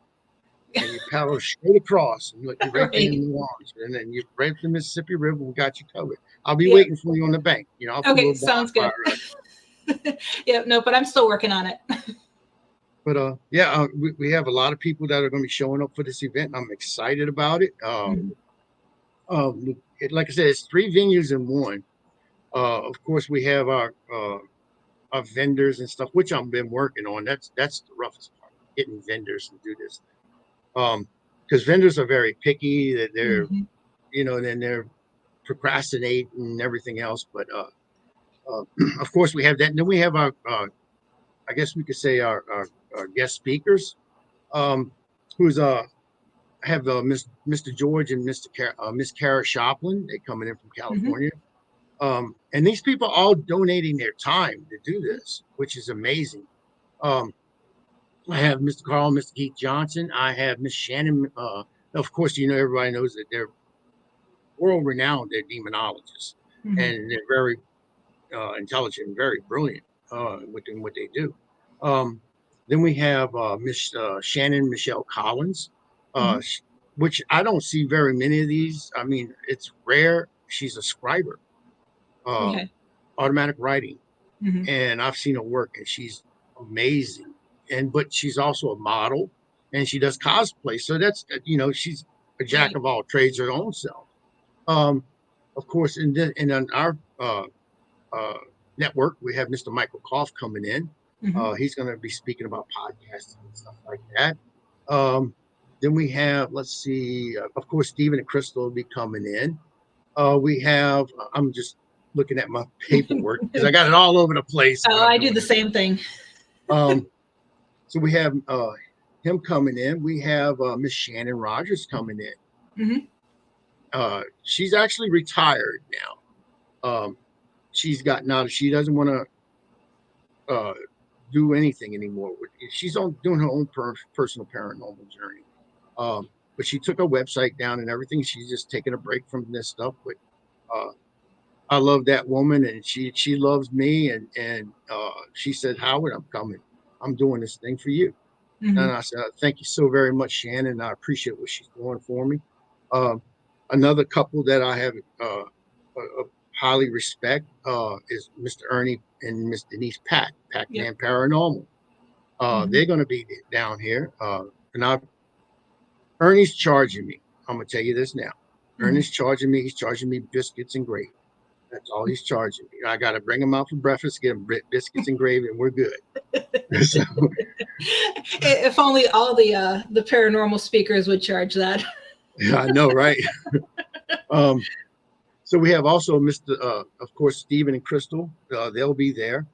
and you paddle straight across, and you're right there in New Orleans, and then you're right up the Mississippi River. We got you covered. I'll be waiting for you on the bank. I'll put okay, sounds good. But I'm still working on it. But we have a lot of people that are going to be showing up for this event. I'm excited about it. Like I said, it's 3 venues in one. Of course, we have our vendors and stuff, which I've been working on. That's the roughest part, getting vendors to do this thing. Because vendors are very picky. That they're, then they're procrastinating and everything else. But of course, we have that. And then we have our, I guess we could say our guest speakers, who's have Mr. George and Miss Kara Shoplin. They're coming in from California. And these people are all donating their time to do this, which is amazing. I have Mr. Carl, Mr. Keith Johnson. I have Miss Shannon. Of course, everybody knows that they're world renowned. They're demonologists, and they're very intelligent and very brilliant within what they do. Then we have Miss Shannon Michelle Collins, which I don't see very many of these. I mean, it's rare. She's a scriber. Automatic writing, and I've seen her work, and she's amazing. But she's also a model, and she does cosplay. So that's she's a jack of all trades her own self. Of course, and on our network, we have Mr. Michael Koff coming in. He's going to be speaking about podcasting and stuff like that. Then we have, let's see, of course, Stephen and Crystal will be coming in. We have, I'm just looking at my paperwork because I got it all over the place. Oh, I do the same thing. So we have him coming in. We have Miss Shannon Rogers coming in. She's actually retired now. She's gotten out. She doesn't want to do anything anymore. She's doing her own personal paranormal journey. But she took her website down and everything. She's just taking a break from this stuff. But I love that woman, and she loves me. And she said, Howard, I'm coming. I'm doing this thing for you. And I said, thank you so very much, Shannon. I appreciate what she's doing for me. Another couple that I have highly respect is Mr. Ernie and Miss Denise Pac-Man Paranormal. They're going to be down here. And Ernie's charging me. I'm going to tell you this now. Ernie's charging me. He's charging me biscuits and gravy. That's all he's charging me. I got to bring him out for breakfast, get him biscuits and gravy, and we're good. So, if only all the paranormal speakers would charge that. Yeah, I know, right? So we have also Mr. Of course, Stephen and Crystal. They'll be there.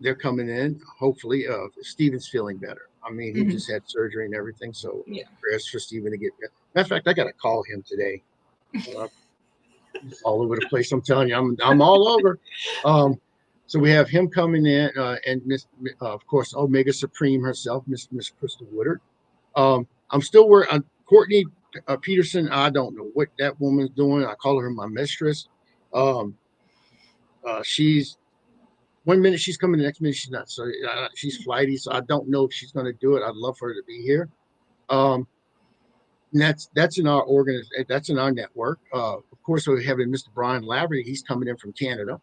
They're coming in. Hopefully, Stephen's feeling better. I mean, he just had surgery and everything. So prayers for Stephen to get better. Matter of fact, I got to call him today. All over the place. I'm telling you, I'm all over. So we have him coming in, and Miss, of course, Omega Supreme herself, Miss Crystal Woodard. I'm still working on Courtney Peterson. I don't know what that woman's doing. I call her my mistress. She's 1 minute she's coming, the next minute she's not. So she's flighty. So I don't know if she's going to do it. I'd love for her to be here. And that's in our that's in our network. Of course, we have Mr. Brian Laverty. He's coming in from Canada.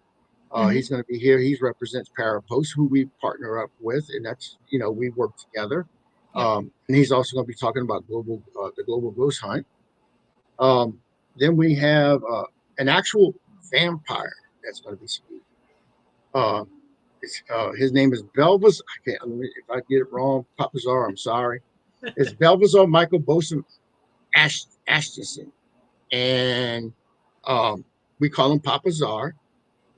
He's going to be here. He represents Parapost, who we partner up with, and that's, we work together. And he's also going to be talking about the global ghost hunt. Then we have an actual vampire that's going to be speaking. His name is Belvas. If I get it wrong, Papazar, I'm sorry. It's Belvazar Michael Bosom Ashton, and we call him Papazar.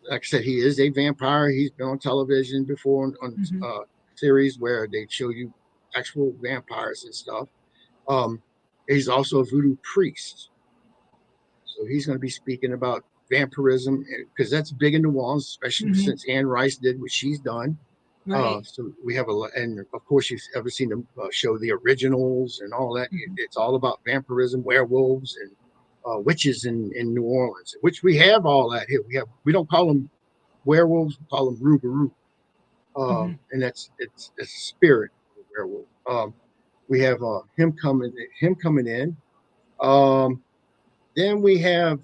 Like I said, he is a vampire. He's been on television before on series where they show you actual vampires and stuff. He's also a voodoo priest. So he's going to be speaking about vampirism, because that's big in New Orleans, especially since Anne Rice did what she's done. Right. So we have and of course, you've ever seen the show The Originals and all that. It's all about vampirism, werewolves, and witches in New Orleans, which we have all that here. We don't call them werewolves, we call them rougarou. And it's a spirit of a werewolf. We have him coming in. Then we have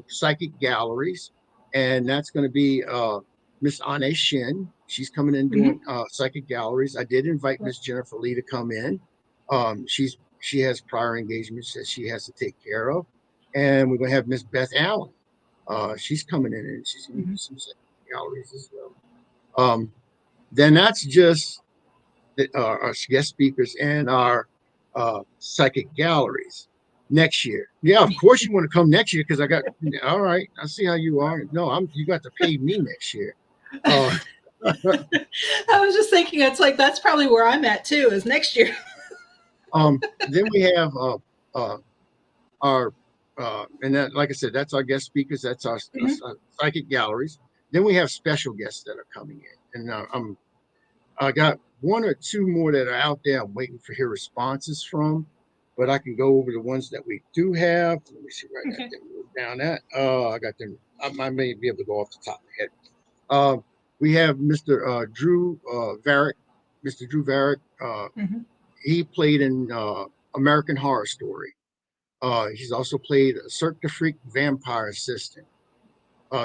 psychic galleries, and that's going to be Miss Ane Shin. She's coming in doing psychic galleries. I did invite Miss Jennifer Lee to come in. She has prior engagements that she has to take care of, and we're going to have Miss Beth Allen. She's coming in, and she's going to do some psychic galleries as well. Then that's just our guest speakers and our psychic galleries. Next year. Yeah, of course you want to come next year, because all right, I see how you are. No, you got to pay me next year. I was just thinking, it's like, that's probably where I'm at too, is next year. Then we have our and that, like I said, that's our guest speakers, that's our psychic galleries. Then we have special guests that are coming in, and I got one or two more that are out there. I'm waiting for hear responses from. But I can go over the ones that we do have. Let me see where I got them down at. I got them. I may be able to go off the top of my head. We have Mr. Drew Varick. Mr. Drew Varick. He played in American Horror Story. He's also played a Cirque du Freak vampire assistant.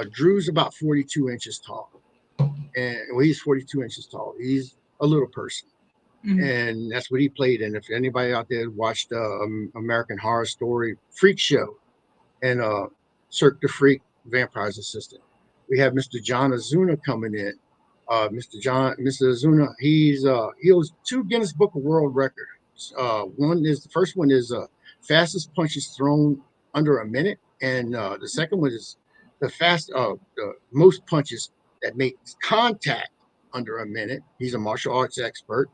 Drew's about 42 inches tall. And he's 42 inches tall. He's a little person. And that's what he played in. If anybody out there watched American Horror Story Freak Show and Cirque du Freak Vampire's Assistant, we have Mr. John Azuna coming in. Mr. Azuna, he holds 2 Guinness Book of World Records. The first one is fastest punches thrown under a minute, and the second one is the most punches that makes contact under a minute. He's a martial arts expert.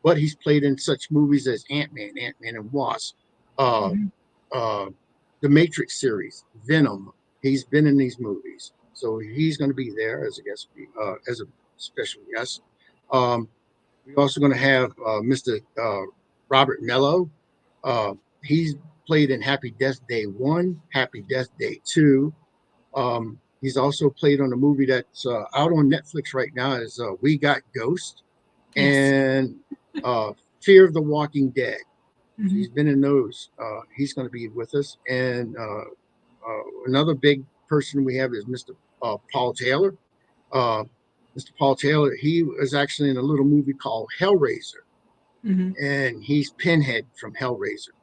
But he's played in such movies as Ant-Man and Wasp, the Matrix series, Venom. He's been in these movies, so he's going to be there as a guest, as a special guest. We're also going to have Mr. Robert Mello. He's played in Happy Death Day 1, Happy Death Day 2. He's also played on a movie that's out on Netflix right now. Is We Got Ghost. And Fear of the Walking Dead. He's been in those. He's going to be with us. And another big person we have is Mr. Paul Taylor. Mr. Paul Taylor, he was actually in a little movie called Hellraiser. And he's Pinhead from Hellraiser.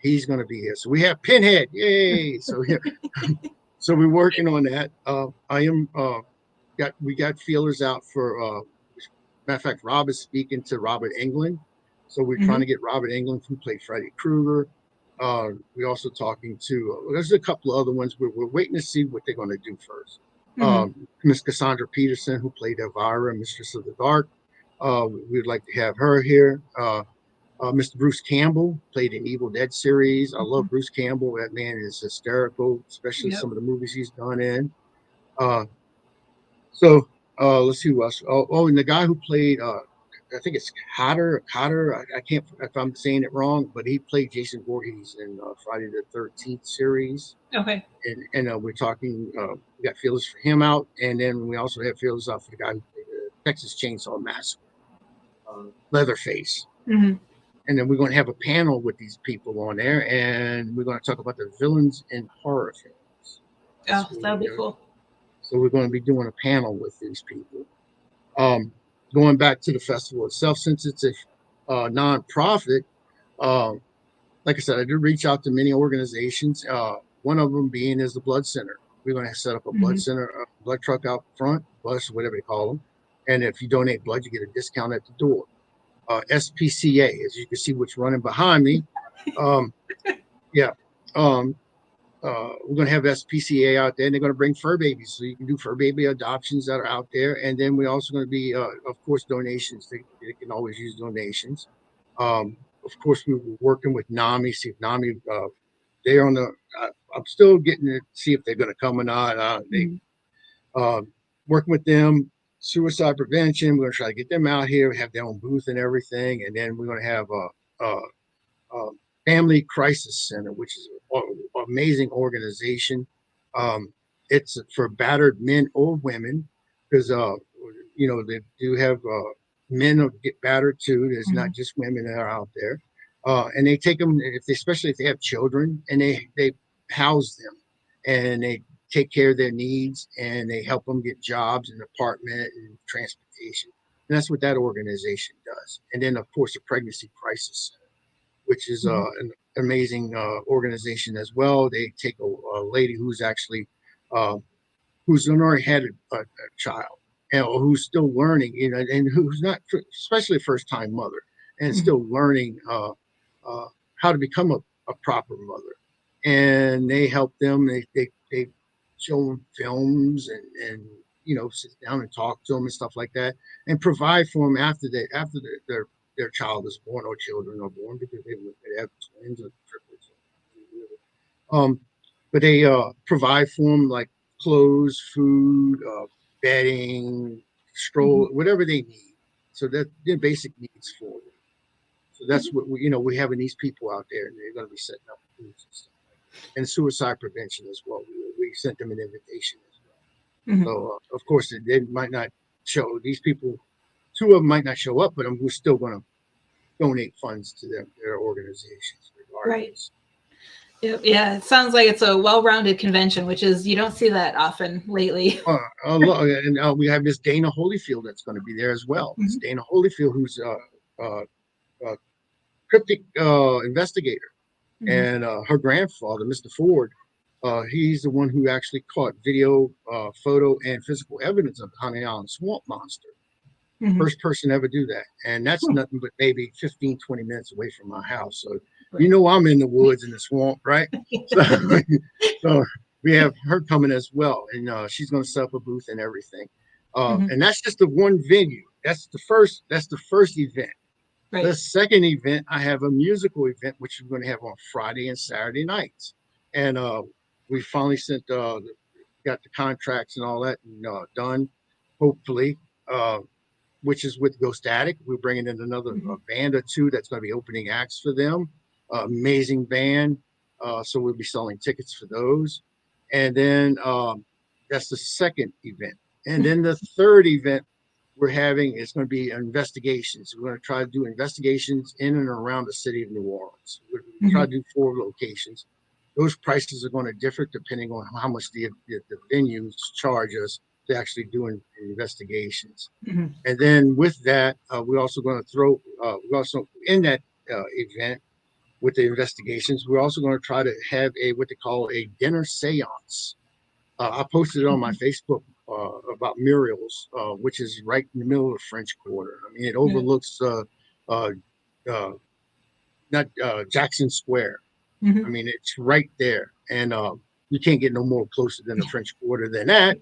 He's going to be here. So we have Pinhead. Yay! So so we're working on that. We got feelers out for matter of fact, Rob is speaking to Robert Englund. So we're trying to get Robert Englund, who played Freddy Krueger. We're also talking to, there's a couple of other ones. We're waiting to see what they're going to do first. Miss Cassandra Peterson, who played Elvira, Mistress of the Dark. We'd like to have her here. Mr. Bruce Campbell played an Evil Dead series. I love Bruce Campbell. That man is hysterical, especially some of the movies he's done in. Let's see who else. And the guy who played, I think it's Cotter. I can't, if I'm saying it wrong, but he played Jason Voorhees in Friday the 13th series. Okay. And we're talking, we got feelers for him out. And then we also have feelers out for the guy who played the Texas Chainsaw Massacre, Leatherface. And then we're going to have a panel with these people on there, and we're going to talk about the villains in horror films. Oh, that would be cool. So we're going to be doing a panel with these people. Going back to the festival itself, since it's a nonprofit, like I said, I did reach out to many organizations. One of them being is the Blood Center. We're going to set up a blood center, a blood truck out front, bus, whatever they call them. And if you donate blood, you get a discount at the door. SPCA, as you can see, what's running behind me. Yeah. We're going to have SPCA out there, and they're going to bring fur babies. So you can do fur baby adoptions that are out there. And then we're also going to be, of course, donations. They can always use donations. Of course, we were working with NAMI, see if NAMI, they're on the, I'm still getting to see if they're going to come or not. Working with them, suicide prevention. We're going to try to get them out here, have their own booth and everything. And then we're going to have a Family Crisis Center, which is an amazing organization. It's for battered men or women, because they do have men who get battered too. There's not just women that are out there, and they take them, especially if they have children, and they house them, and they take care of their needs, and they help them get jobs and apartment and transportation. And that's what that organization does. And then, of course, the Pregnancy Crisis Center, which is an amazing organization as well. They take a lady who's actually who's already had a child, and who's still learning, and who's not, especially a first-time mother, and still learning how to become a proper mother. And they help them. They show them films and sit down and talk to them and stuff like that, and provide for them after their child is born, or children are born, because they have twins or triplets. But they provide for them like clothes, food, bedding, stroll, whatever they need. So that their basic needs for them. So that's what we're having these people out there, and they're going to be setting up booths and stuff like that. And suicide prevention as well. We sent them an invitation as well. So of course they might not show, these people, two of them might not show up, but we're still going to donate funds to their organizations regardless. Right. Yeah, it sounds like it's a well-rounded convention, which is, you don't see that often lately. And we have Miss Dana Holyfield that's going to be there as well. Miss Dana Holyfield, who's a cryptic investigator, and her grandfather, Mr. Ford, he's the one who actually caught video, photo, and physical evidence of the Honey Island swamp monster. First person to ever do that. And that's nothing but maybe 15, 20 minutes away from my house. So, I'm in the woods in the swamp, right? So we have her coming as well. And she's going to set up a booth and everything. And that's just the one venue. That's the first event. Right. The second event, I have a musical event, which we're going to have on Friday and Saturday nights. And we finally got the contracts and all that done, hopefully. Which is with Ghost Attic. We're bringing in another band or two that's going to be opening acts for them. Amazing band. So we'll be selling tickets for those. And then that's the second event. And then the third event we're having is going to be investigations. We're going to try to do investigations in and around the city of New Orleans. We're going to try to do 4 locations. Those prices are going to differ depending on how much the venues charge us to actually doing investigations. And then with that, we're also going to throw, we're also in that event with the investigations, we're also going to try to have what they call a dinner seance. I posted it on my Facebook about Muriel's, which is right in the middle of the French Quarter. I mean, it overlooks Jackson Square. I mean, it's right there. And you can't get no more closer than the French Quarter than that.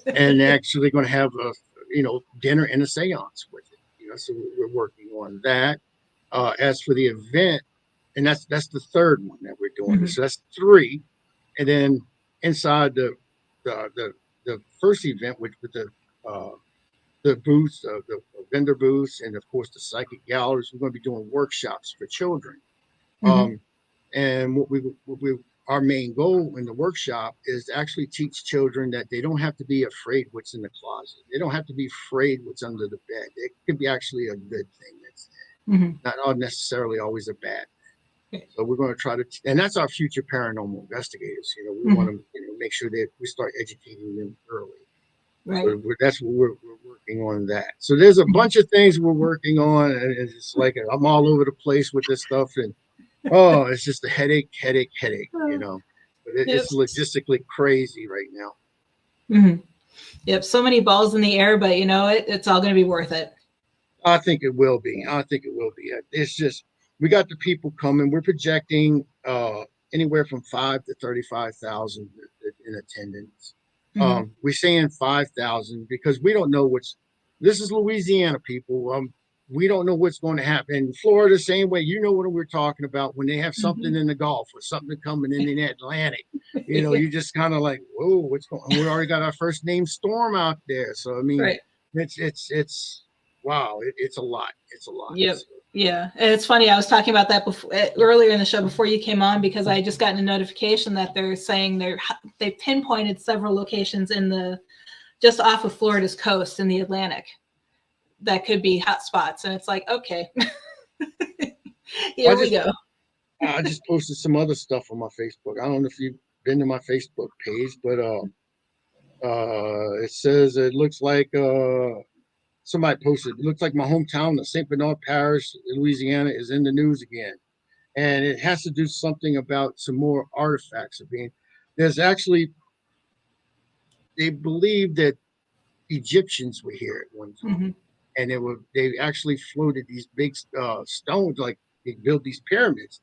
And they're actually going to have a, dinner and a seance with it. So we're working on that. As for the event, and that's the third one that we're doing. So that's 3. And then inside the first event, with the booths, the vendor booths, and of course the psychic galleries, we're going to be doing workshops for children. And what our main goal in the workshop is to actually teach children that they don't have to be afraid what's in the closet. They don't have to be afraid what's under the bed. It could be actually a good thing that's not necessarily always a bad. So we're going to try to, and that's our future paranormal investigators. We want to make sure that we start educating them early. Right. That's what we're working on that. So there's a bunch of things we're working on, and it's like I'm all over the place with this stuff, and it's just a headache. But it's logistically crazy right now. Yep. So many balls in the air, but it's all going to be worth it. I think it will be. It's just, we got the people coming. We're projecting anywhere from 5 to 35,000 in attendance. We're saying 5,000 because we don't know this is Louisiana, people. We don't know what's going to happen. Florida, same way. What we're talking about when they have something in the Gulf or something coming in the Atlantic. You just kind of like, whoa, what's going on? We already got our first name storm out there. So, I mean, it's wow, it's a lot. It's a lot. Yep. Yeah. And it's funny. I was talking about that earlier in the show before you came on, because I just gotten a notification that they're saying they pinpointed several locations just off of Florida's coast in the Atlantic that could be hot spots. And it's like, okay, here we go. I just posted some other stuff on my Facebook. I don't know if you've been to my Facebook page, but it says it looks like somebody posted, it looks like my hometown, the St. Bernard Parish, Louisiana, is in the news again. And it has to do something about some more artifacts there's actually, they believe that Egyptians were here at one time. And they actually floated these big stones, like they built these pyramids,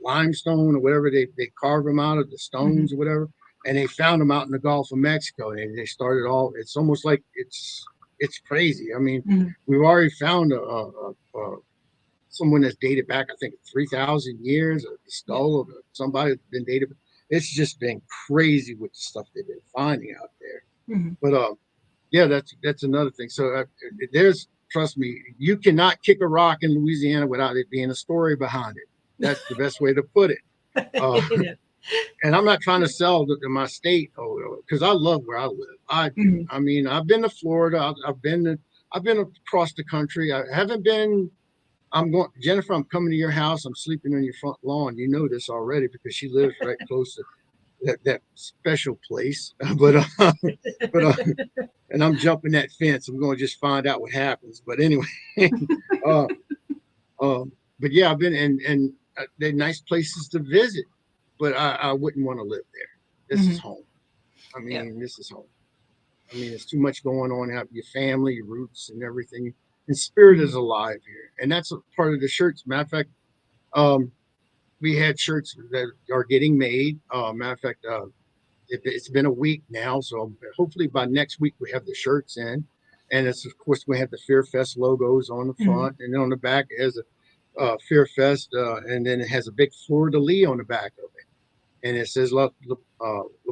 limestone or whatever, they carve them out of the stones or whatever, and they found them out in the Gulf of Mexico, and they started it's almost like it's crazy. I mean, we've already found someone that's dated back, I think 3,000 years, a skull of somebody that's been dated. It's just been crazy with the stuff they've been finding out there. But yeah, that's another thing. So trust me, you cannot kick a rock in Louisiana without it being a story behind it. That's the best way to put it. And I'm not trying to sell my state, because I love where I live. I mean, I've been to Florida. I've been across the country. I haven't been. Jennifer, I'm coming to your house. I'm sleeping on your front lawn. You know this already because she lives right close to that special place. But and I'm jumping that fence. I'm going to just find out what happens. But anyway, but yeah, I've been and they're nice places to visit, but I wouldn't want to live there. This is home. I mean, this is home. I mean, there's too much going on out with your family, your roots, and everything. And spirit is alive here, and that's a part of the shirts. Matter of fact, we had shirts that are getting made. Matter of fact, it's been a week now, so hopefully by next week we have the shirts in. And it's, of course, we have the Fear Fest logos on the front, and then on the back it has a Fear Fest, and then it has a big fleur de lis on the back of it, and it says "Le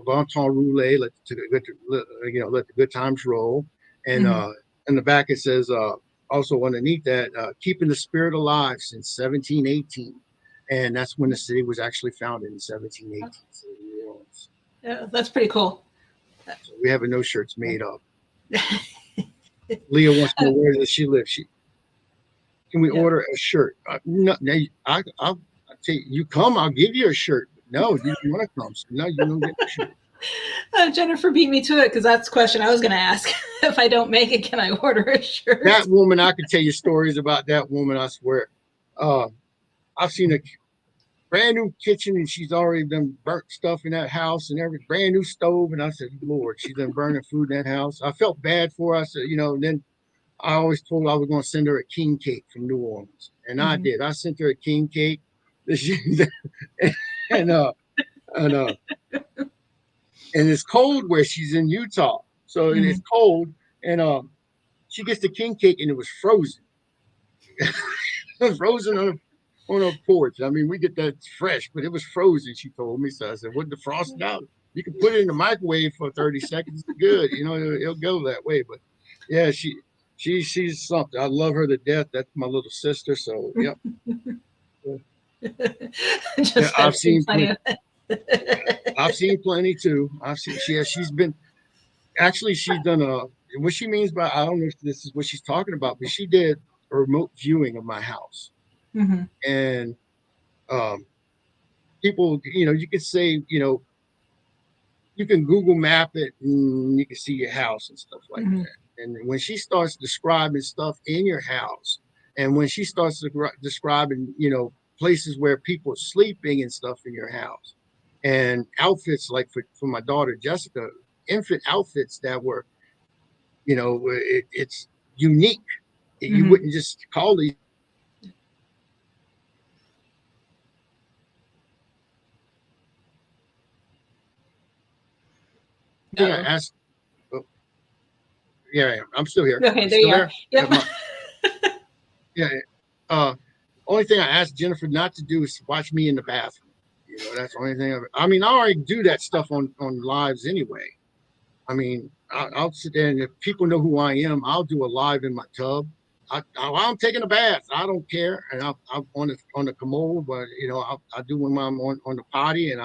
bon temps roule," let the good times roll, and in the back it says also underneath that, keeping the spirit alive since 1718. And that's when the city was actually founded in 1718. Yeah, that's pretty cool. So we have no shirts made up. Leah wants to know where does she live. Can we order a shirt? No, I'll tell you come, I'll give you a shirt. No, you want to come. So no, you don't get a shirt. Jennifer beat me to it because that's the question I was going to ask. If I don't make it, can I order a shirt? That woman, I could tell you stories about that woman, I swear. I've seen a brand new kitchen and she's already done burnt stuff in that house and every brand new stove. And I said, Lord, she's been burning food in that house. I felt bad for her. I said, then I always told her I was going to send her a king cake from New Orleans. And I did. I sent her a king cake. And it's cold where she's in Utah. So it is cold. And she gets the king cake and it was frozen. It was frozen on a porch. I mean, we get that fresh, but it was frozen, she told me. So I said, wouldn't defrost it out? You can put it in the microwave for 30 seconds. It's good. It'll go that way. But yeah, she's something. I love her to death. That's my little sister. So, yep. I've seen plenty. I've seen plenty too. She's done what she means by, I don't know if this is what she's talking about, but she did a remote viewing of my house. Mm-hmm. And people, you could say, you can Google map it and you can see your house and stuff like Mm-hmm. that. And when she starts describing stuff in your house, and when she starts describing, places where people are sleeping and stuff in your house, and outfits like for my daughter Jessica, infant outfits that were, it's unique. You Mm-hmm. wouldn't just call these. Thing I asked. Oh, yeah, I'm still here. Okay, I'm there you still are. there. Yep. Yeah. Only thing I asked Jennifer not to do is watch me in the bathroom. That's the only thing. I mean, I already do that stuff on lives anyway. I mean, I'll sit there, and if people know who I am, I'll do a live in my tub. I'm taking a bath. I don't care, and I'm on the commode, but I do when I'm on the potty, and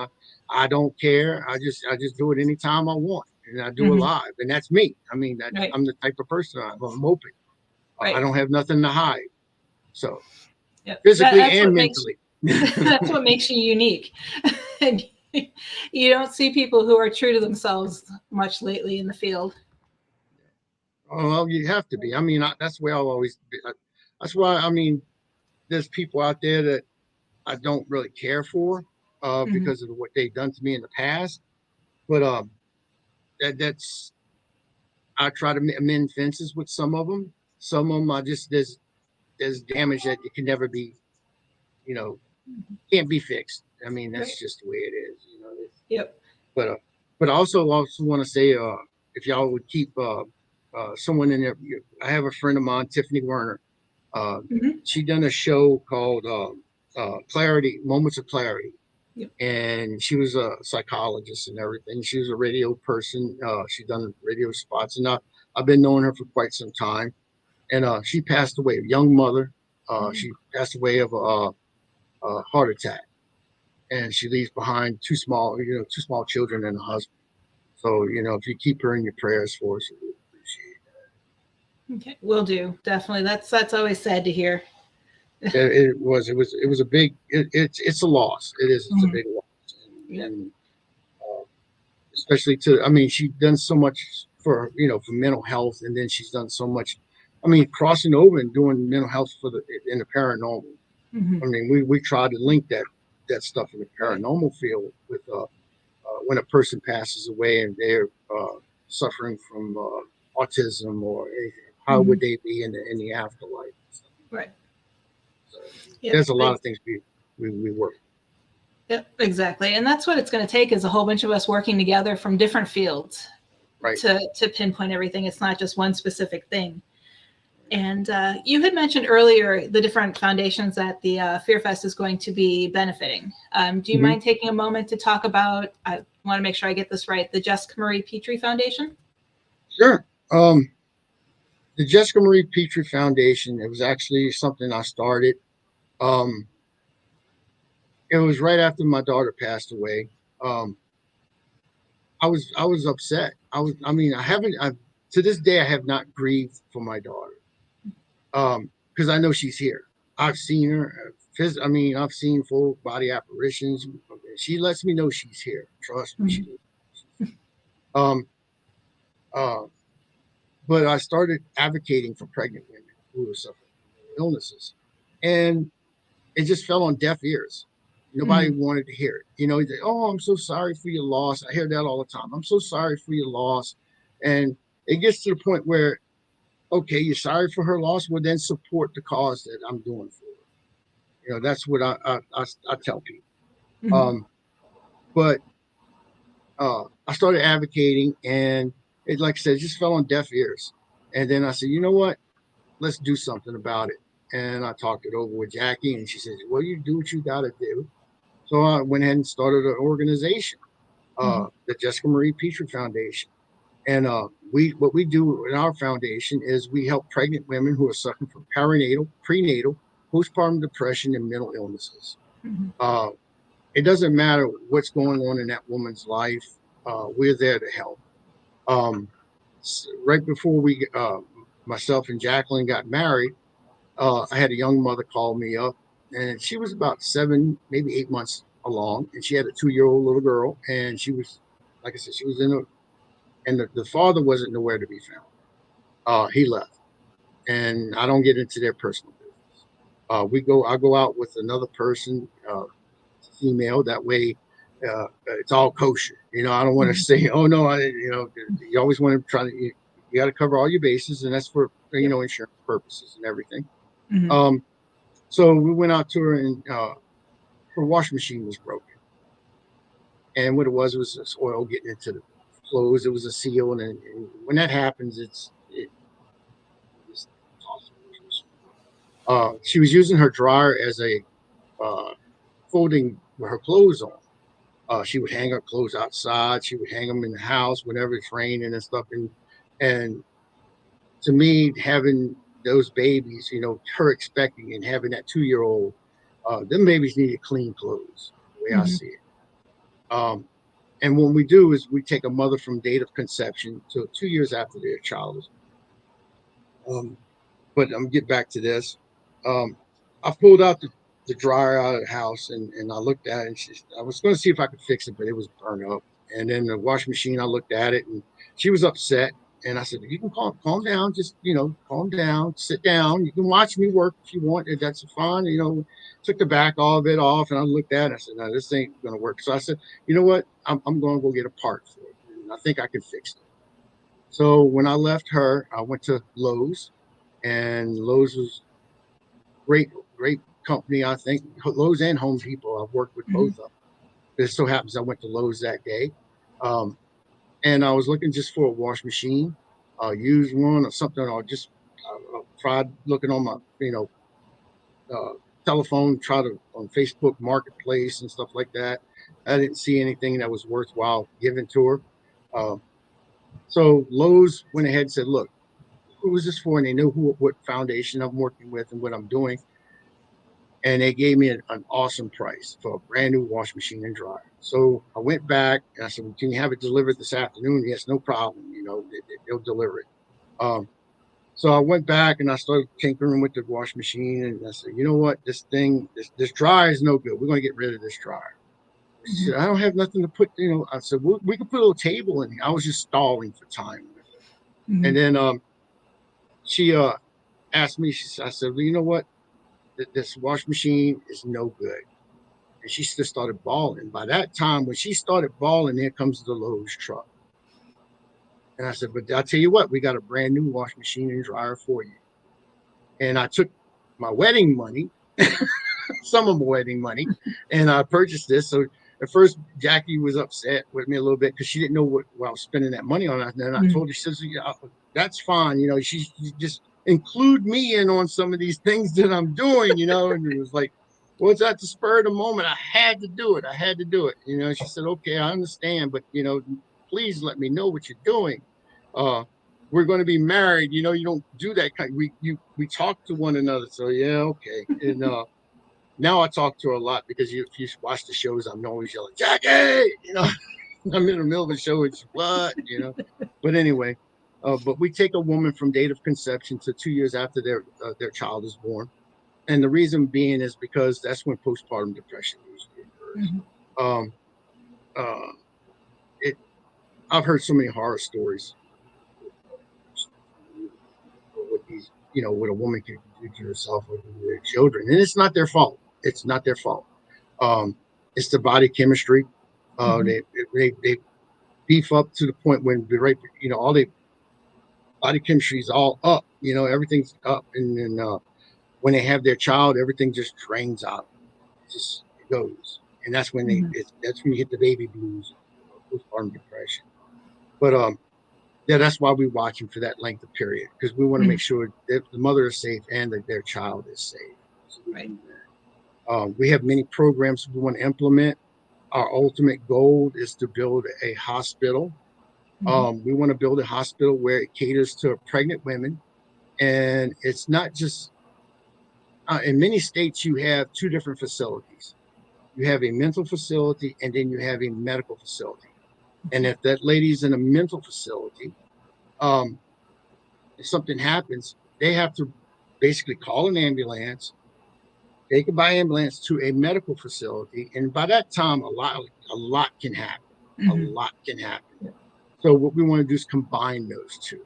I don't care. I just do it anytime I want, and I do it live, and that's me. I mean, Right. I'm the type of person I'm open. Right. I don't have nothing to hide, so Yep. physically That's and what mentally. that's what makes you unique. And you don't see people who are true to themselves much lately in the field. Oh, well, you have to be. I mean, that's where I'll always be. That's why, I mean, there's people out there that I don't really care for because of what they've done to me in the past. But that's I try to mend fences with some of them. Some of them I just there's damage that it can never be, can't be fixed. I mean, that's just the way it is. Yep. But I also want to say, if y'all would keep someone in there. I have a friend of mine, Tiffany Werner. She done a show called Clarity, Moments of Clarity. Yep. And she was a psychologist and everything. She was a radio person. She done radio spots, and I've been knowing her for quite some time. And she passed away, a young mother. She passed away of a heart attack, and she leaves behind two small children and a husband. So if you keep her in your prayers for us, we appreciate it. Okay, will do. Definitely. That's always sad to hear. It was a big. It's a loss. It is. It's a big loss, and especially I mean, she's done so much for mental health, and then she's done so much. I mean, crossing over and doing mental health in the paranormal. I mean, we try to link that stuff in the paranormal field with when a person passes away and they're suffering from autism or anything. How would they be in the afterlife? Right. So there's a lot of things we work. Yep, exactly. And that's what it's going to take, is a whole bunch of us working together from different fields, right, to pinpoint everything. It's not just one specific thing. And you had mentioned earlier the different foundations that the Fear Fest is going to be benefiting. Do you mind taking a moment to talk about, I want to make sure I get this right, the Jessica Marie Pitre Foundation? Sure. The Jessica Marie Pitre Foundation, it was actually something I started. It was right after my daughter passed away. I was upset. To this day, I have not grieved for my daughter. Because I know she's here. I've seen her. I've seen full body apparitions. She lets me know she's here. Trust me. But I started advocating for pregnant women who were suffering from illnesses, and it just fell on deaf ears. Nobody wanted to hear it. They, oh, I'm so sorry for your loss. I hear that all the time. I'm so sorry for your loss, and it gets to the point where, okay, you're sorry for her loss. Well, then support the cause that I'm doing for her. That's what I tell people. But I started advocating, and it, like I said, it just fell on deaf ears. And then I said, you know what? Let's do something about it. And I talked it over with Jackie, and she said, well, you do what you got to do. So I went ahead and started an organization, the Jessica Marie Pitre Foundation. And what we do in our foundation is we help pregnant women who are suffering from perinatal, prenatal, postpartum depression, and mental illnesses. It doesn't matter what's going on in that woman's life. We're there to help. right before myself and Jacqueline got married, I had a young mother call me up, and she was about 7, maybe 8 months along, and she had a 2-year-old little girl, and she was, like I said, she was and the father wasn't nowhere to be found. He left, and I don't get into their personal business. I go out with another person, female. That way, it's all kosher. I don't want to say, oh no, you always want to try to, you got to cover all your bases, and that's for insurance purposes and everything. Mm-hmm. So we went out to her, and her washing machine was broken, and what it was this oil getting into the clothes. It was a seal, and when that happens, it's she was using her dryer as a folding her clothes on. She would hang her clothes outside. She would hang them in the house whenever it's raining and stuff. And to me, having those babies, her expecting and having that 2-year-old, them babies needed clean clothes, the way I see it. And what we do is we take a mother from date of conception to 2 years after their child is born. But I'm get back to this. I pulled out the dryer out of the house, and I looked at it, and I was going to see if I could fix it, but it was burned up. And then the washing machine, I looked at it, and she was upset. And I said, you can calm down, just, calm down, sit down. You can watch me work if you want. If that's fine. Took the back all of it off, and I looked at it. I said, no, this ain't going to work. So I said, you know what? I'm going to go get a part for it. And I think I can fix it. So when I left her, I went to Lowe's, and Lowe's was great company. I think Lowe's and Home Depot. I've worked with both of them. It so happens I went to Lowe's that day. And I was looking just for a wash machine, used one or something. I just tried looking on my, telephone, tried on Facebook Marketplace and stuff like that. I didn't see anything that was worthwhile giving to her. So Lowe's went ahead and said, look, who is this for? And they knew what foundation I'm working with and what I'm doing. And they gave me an awesome price for a brand new wash machine and dryer. So I went back and I said, well, can you have it delivered this afternoon? Yes, no problem. They'll deliver it. So I went back and I started tinkering with the wash machine. And I said, you know what? This dryer is no good. We're going to get rid of this dryer. She said, I don't have nothing to put, I said, we can put a little table in here. I was just stalling for time. And then she asked me, I said, well, you know what? This wash machine is no good. And she just started bawling. By that time, when she started bawling, there comes the Lowe's truck. And I said, but I'll tell you what, we got a brand new wash machine and dryer for you. And I took my wedding money, some of my wedding money, and I purchased this. So at first, Jackie was upset with me a little bit because she didn't know what I was spending that money on. And then I told her, she says, yeah, that's fine. She just include me in on some of these things that I'm doing, and it was like, well, it's at the spur of the moment. I had to do it. She said, okay, I understand, but, please let me know what you're doing. We're going to be married. You don't do that we talk to one another. So yeah, okay. And now I talk to her a lot because if you watch the shows, I'm always yelling, Jackie, I'm in the middle of a show. It's what, but anyway, but we take a woman from date of conception to 2 years after their child is born. And the reason being is because that's when postpartum depression usually occurs. I've heard so many horror stories with these, what a woman can do to herself or to their children, and it's not their fault. It's not their fault. It's the body chemistry. They beef up to the point when all the body chemistry is all up. Everything's up, and then when they have their child, everything just drains out. It goes, and that's when that's when you hit the baby blues, postpartum depression. But that's why we're watching for that length of period, because we want to make sure that the mother is safe and that their child is safe. So we have many programs we want to implement. Our ultimate goal is to build a hospital. We want to build a hospital where it caters to pregnant women, and it's not just. In many states, you have two different facilities. You have a mental facility, and then you have a medical facility. And if that lady's in a mental facility, If something happens, they have to basically call an ambulance, take it by ambulance to a medical facility, and by that time, a lot can happen. A lot can happen. So what we want to do is combine those two.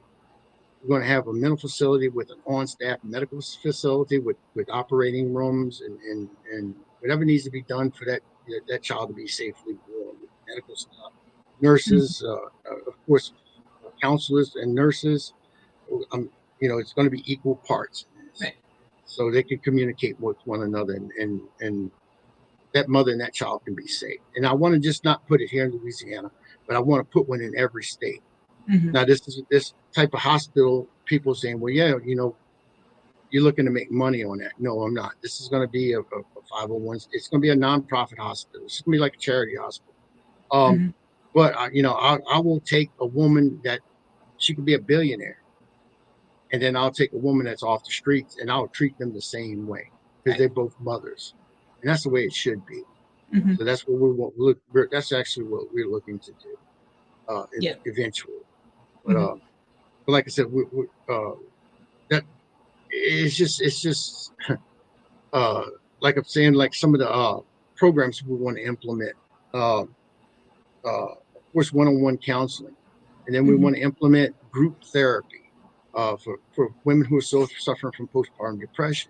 We're going to have a mental facility with an on-staff medical facility with operating rooms and whatever needs to be done for that child to be safely born. With medical stuff, nurses, of course, counselors and nurses. It's going to be equal parts, Right. So they can communicate with one another, and that mother and that child can be safe. And I want to just not put it here in Louisiana, but I want to put one in every state. Now, this type of hospital, people saying, well, yeah, you're looking to make money on that. No, I'm not. This is going to be a 501. It's going to be a nonprofit hospital. It's going to be like a charity hospital. But, I will take a woman that she could be a billionaire. And then I'll take a woman that's off the streets and I'll treat them the same way because they're both mothers. And that's the way it should be. So that's what that's actually what we're looking to do eventually. But like I said, that it's just like I'm saying, like some of the programs we want to implement. Of course, one-on-one counseling, and then we want to implement group therapy for women who are suffering from postpartum depression.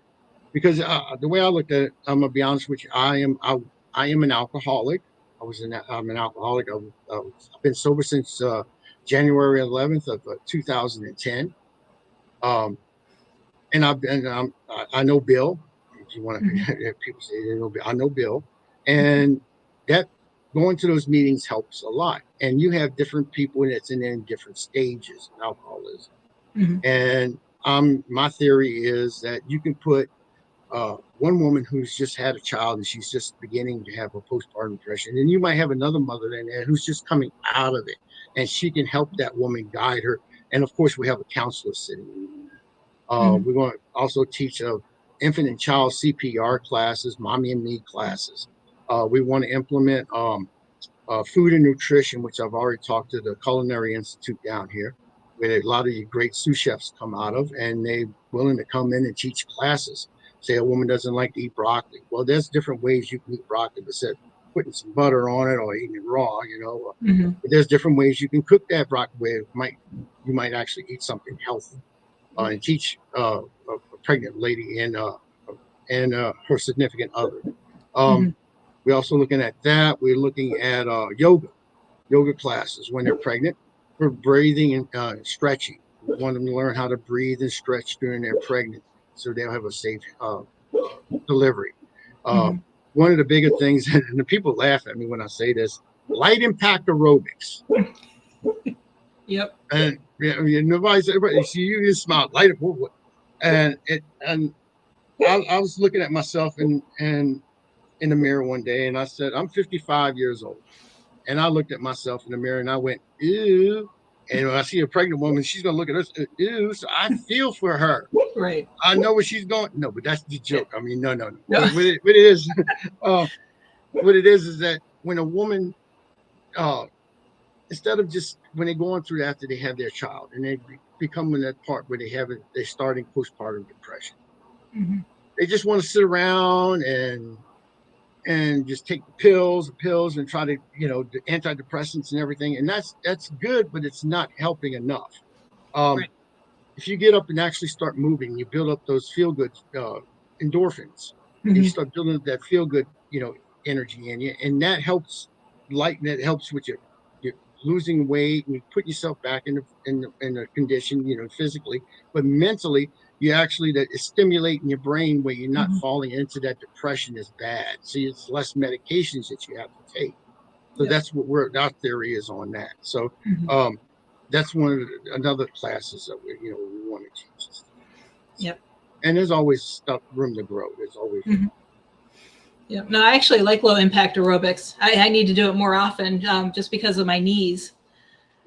Because the way I looked at it, I'm gonna be honest with you, I am an alcoholic. I'm an alcoholic. I've been sober since January 11th of 2010. And I know Bill. If you want to, if people say they know Bill, I know Bill, and that going to those meetings helps a lot. And you have different people that's in different stages of alcoholism. And my theory is that you can put one woman who's just had a child and she's just beginning to have a postpartum depression, and you might have another mother in there who's just coming out of it, and she can help that woman, guide her. And of course, we have a counselor sitting in there. We're going to also teach infant and child CPR classes, mommy and me classes. We want to implement food and nutrition, which I've already talked to the Culinary Institute down here, where a lot of you great sous chefs come out of, and they're willing to come in and teach classes. Say a woman doesn't like to eat broccoli. Well, there's different ways you can eat broccoli, besides putting some butter on it or eating it raw, But there's different ways you can cook that broccoli where you might actually eat something healthy. And teach a pregnant lady and her significant other. We're also looking at that. We're looking at yoga classes when they're pregnant for breathing and stretching. We want them to learn how to breathe and stretch during their pregnancy, so they'll have a safe delivery. One of the bigger things, and the people laugh at me when I say this, light impact aerobics. Yep. And everybody see you just smile, light up, and I was looking at myself in the mirror one day, and I said, I'm 55 years old, and I looked at myself in the mirror and I went, ew. And when I see a pregnant woman, she's gonna look at us, ew. So I feel for her. Right. I know where she's going. No, but that's the joke. I mean, no. What it is that when a woman, instead of just when they're going through after they have their child and they become in that part where they're starting postpartum depression, they just want to sit around and just take the pills and try to, the antidepressants and everything. And that's good, but it's not helping enough. Right. If you get up and actually start moving, you build up those feel-good endorphins. And you start building up that feel-good, energy in you. And that helps with your losing weight and you put yourself back in the condition, physically, but mentally, you actually that is stimulating your brain where you're not falling into that depression is bad. So it's less medications that you have to take. So that's what our theory is on that. So that's one of another classes that we want to teach. Yep. And there's always room to grow. There's always. Yeah. No, I actually like low impact aerobics. I need to do it more often just because of my knees.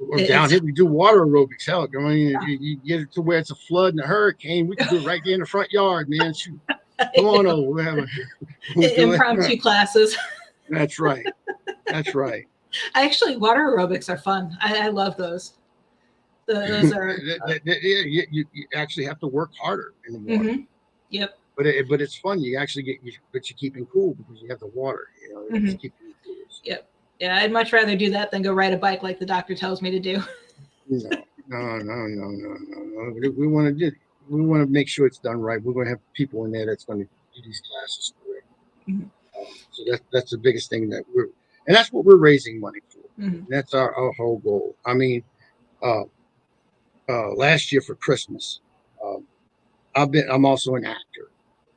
Or down here, we do water aerobics. Hell, I mean, you get it to where it's a flood and a hurricane. We can do it right there in the front yard, man. Shoot. Come on over. Impromptu classes. That's right. That's right. Actually, water aerobics are fun. I love those. Those are. You actually have to work harder in the water. Mm-hmm. Yep. But it's fun. You actually but you're keeping cool because you have the water. It's keeping you cool. Yep. Yeah, I'd much rather do that than go ride a bike like the doctor tells me to do. No. We want to make sure it's done right. We're going to have people in there that's going to do these classes correct. So that's the biggest thing and that's what we're raising money for. That's our whole goal. I mean, last year for Christmas, I'm also an actor.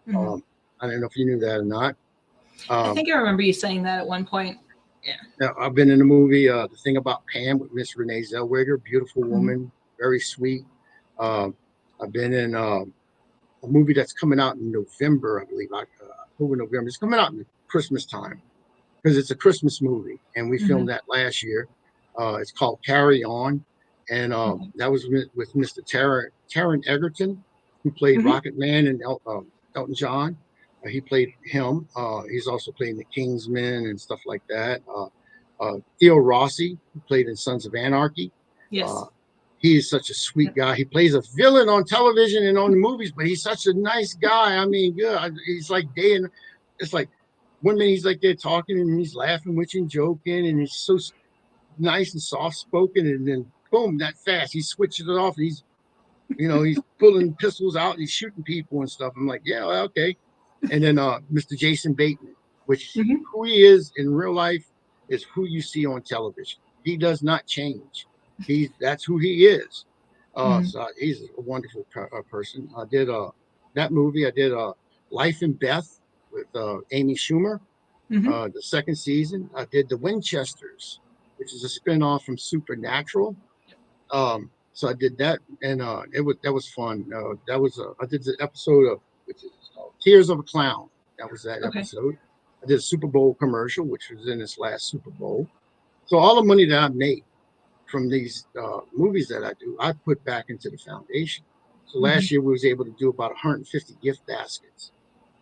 I don't know if you knew that or not. I think I remember you saying that at one point. Yeah. I've been in the movie, The Thing About Pam with Miss Renee Zellweger, beautiful woman, very sweet. I've been in a movie that's coming out in November, I believe, October, November. It's coming out in Christmas time because it's a Christmas movie, and we filmed that last year. It's called Carry On, and that was with Mr. Taron Egerton, who played Rocket Man and Elton John. He played him. He's also playing the Kingsman and stuff like that. Theo Rossi, who played in Sons of Anarchy. Yes. He is such a sweet guy. He plays a villain on television and on the movies, but he's such a nice guy. I mean, good. He's like it's like 1 minute he's like there talking and he's laughing with you and joking, and he's so nice and soft spoken, and then boom, that fast he switches it off. And he's pulling pistols out and he's shooting people and stuff. I'm like, yeah, well, okay. And then Mr. Jason Bateman, which who he is in real life is who you see on television. He does not change. That's who he is. So he's a wonderful person. I did that movie. I did Life and Beth with Amy Schumer, the second season. I did The Winchesters, which is a spinoff from Supernatural. So I did that, and that was fun. I did the episode of which is called Tears of a Clown. That was that episode. I did a Super Bowl commercial, which was in this last Super Bowl. So all the money that I made from these movies that I do, I put back into the foundation. So last year we was able to do about 150 gift baskets.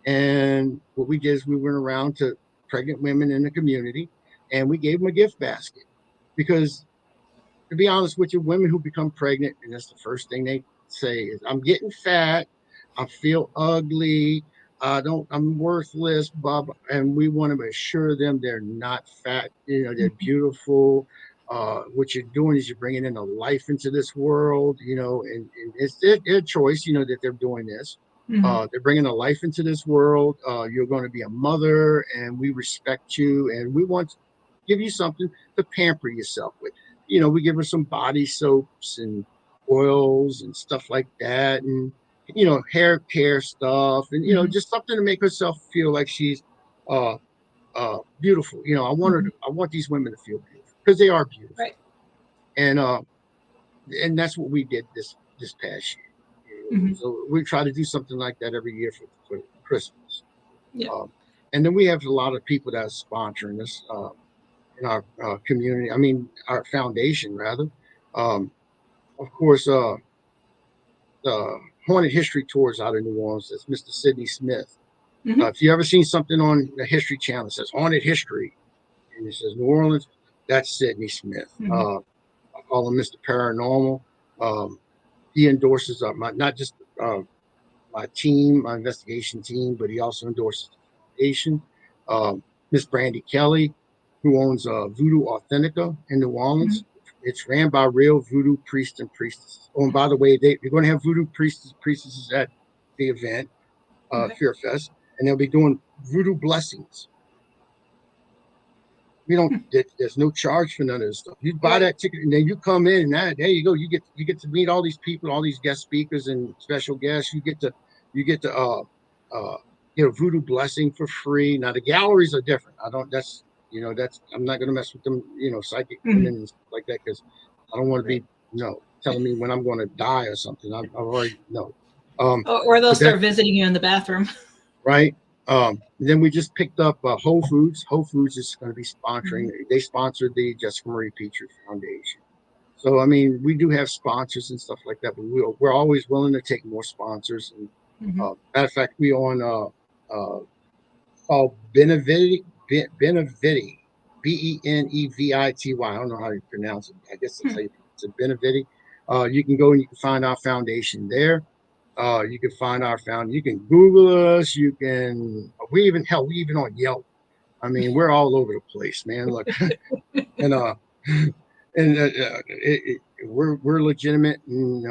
And what we did is we went around to pregnant women in the community and we gave them a gift basket. Because to be honest with you, women who become pregnant, and that's the first thing they say is, I'm getting fat, I feel ugly, I'm worthless, Bob. And we want to assure them they're not fat, they're beautiful. What you're doing is you're bringing in a life into this world, and it's their choice, that they're doing this. They're bringing a life into this world. You're going to be a mother, and we respect you, and we want to give you something to pamper yourself with. We give her some body soaps and oils and stuff like that, and hair care stuff, and just something to make herself feel like she's beautiful. I want these women to feel beautiful because they are beautiful, right? And that's what we did this past year. So we try to do something like that every year for Christmas. And then we have a lot of people that are sponsoring us in our community. I mean, our foundation rather. Of course, the Haunted History Tours out of New Orleans. That's Mr. Sidney Smith. If you ever seen something on the History Channel that says Haunted History, and it says New Orleans, that's Sidney Smith. I call him Mr. Paranormal. He endorses not just my team, my investigation team, but he also endorses the foundation. Miss Brandy Kelly, who owns Voodoo Authentica in New Orleans. It's ran by real voodoo priests and priestesses. Oh, and by the way, they're going to have voodoo priests and priestesses at the event, Fear Fest, and they'll be doing voodoo blessings. There's no charge for none of this stuff. You buy that ticket and then you come in, and there you go. You get to meet all these people, all these guest speakers and special guests. You get to voodoo blessing for free. Now the galleries are different. I'm not going to mess with them, psychic women and stuff like that, because I don't want to be telling me when I'm going to die or something. I've already know. Or they'll start visiting you in the bathroom. Right. Then we just picked up Whole Foods. Whole Foods is going to be sponsoring. They sponsored the Jessica Marie Pitre Foundation. So, I mean, we do have sponsors and stuff like that, but we're always willing to take more sponsors. And matter of fact, we on called Benevity, Benevity, I don't know how you pronounce it. I guess it's a Benevity. You can go and you can find our foundation there. You can find our you can Google us. You can, we even on Yelp. I mean, we're all over the place, man. Look, and we're legitimate, and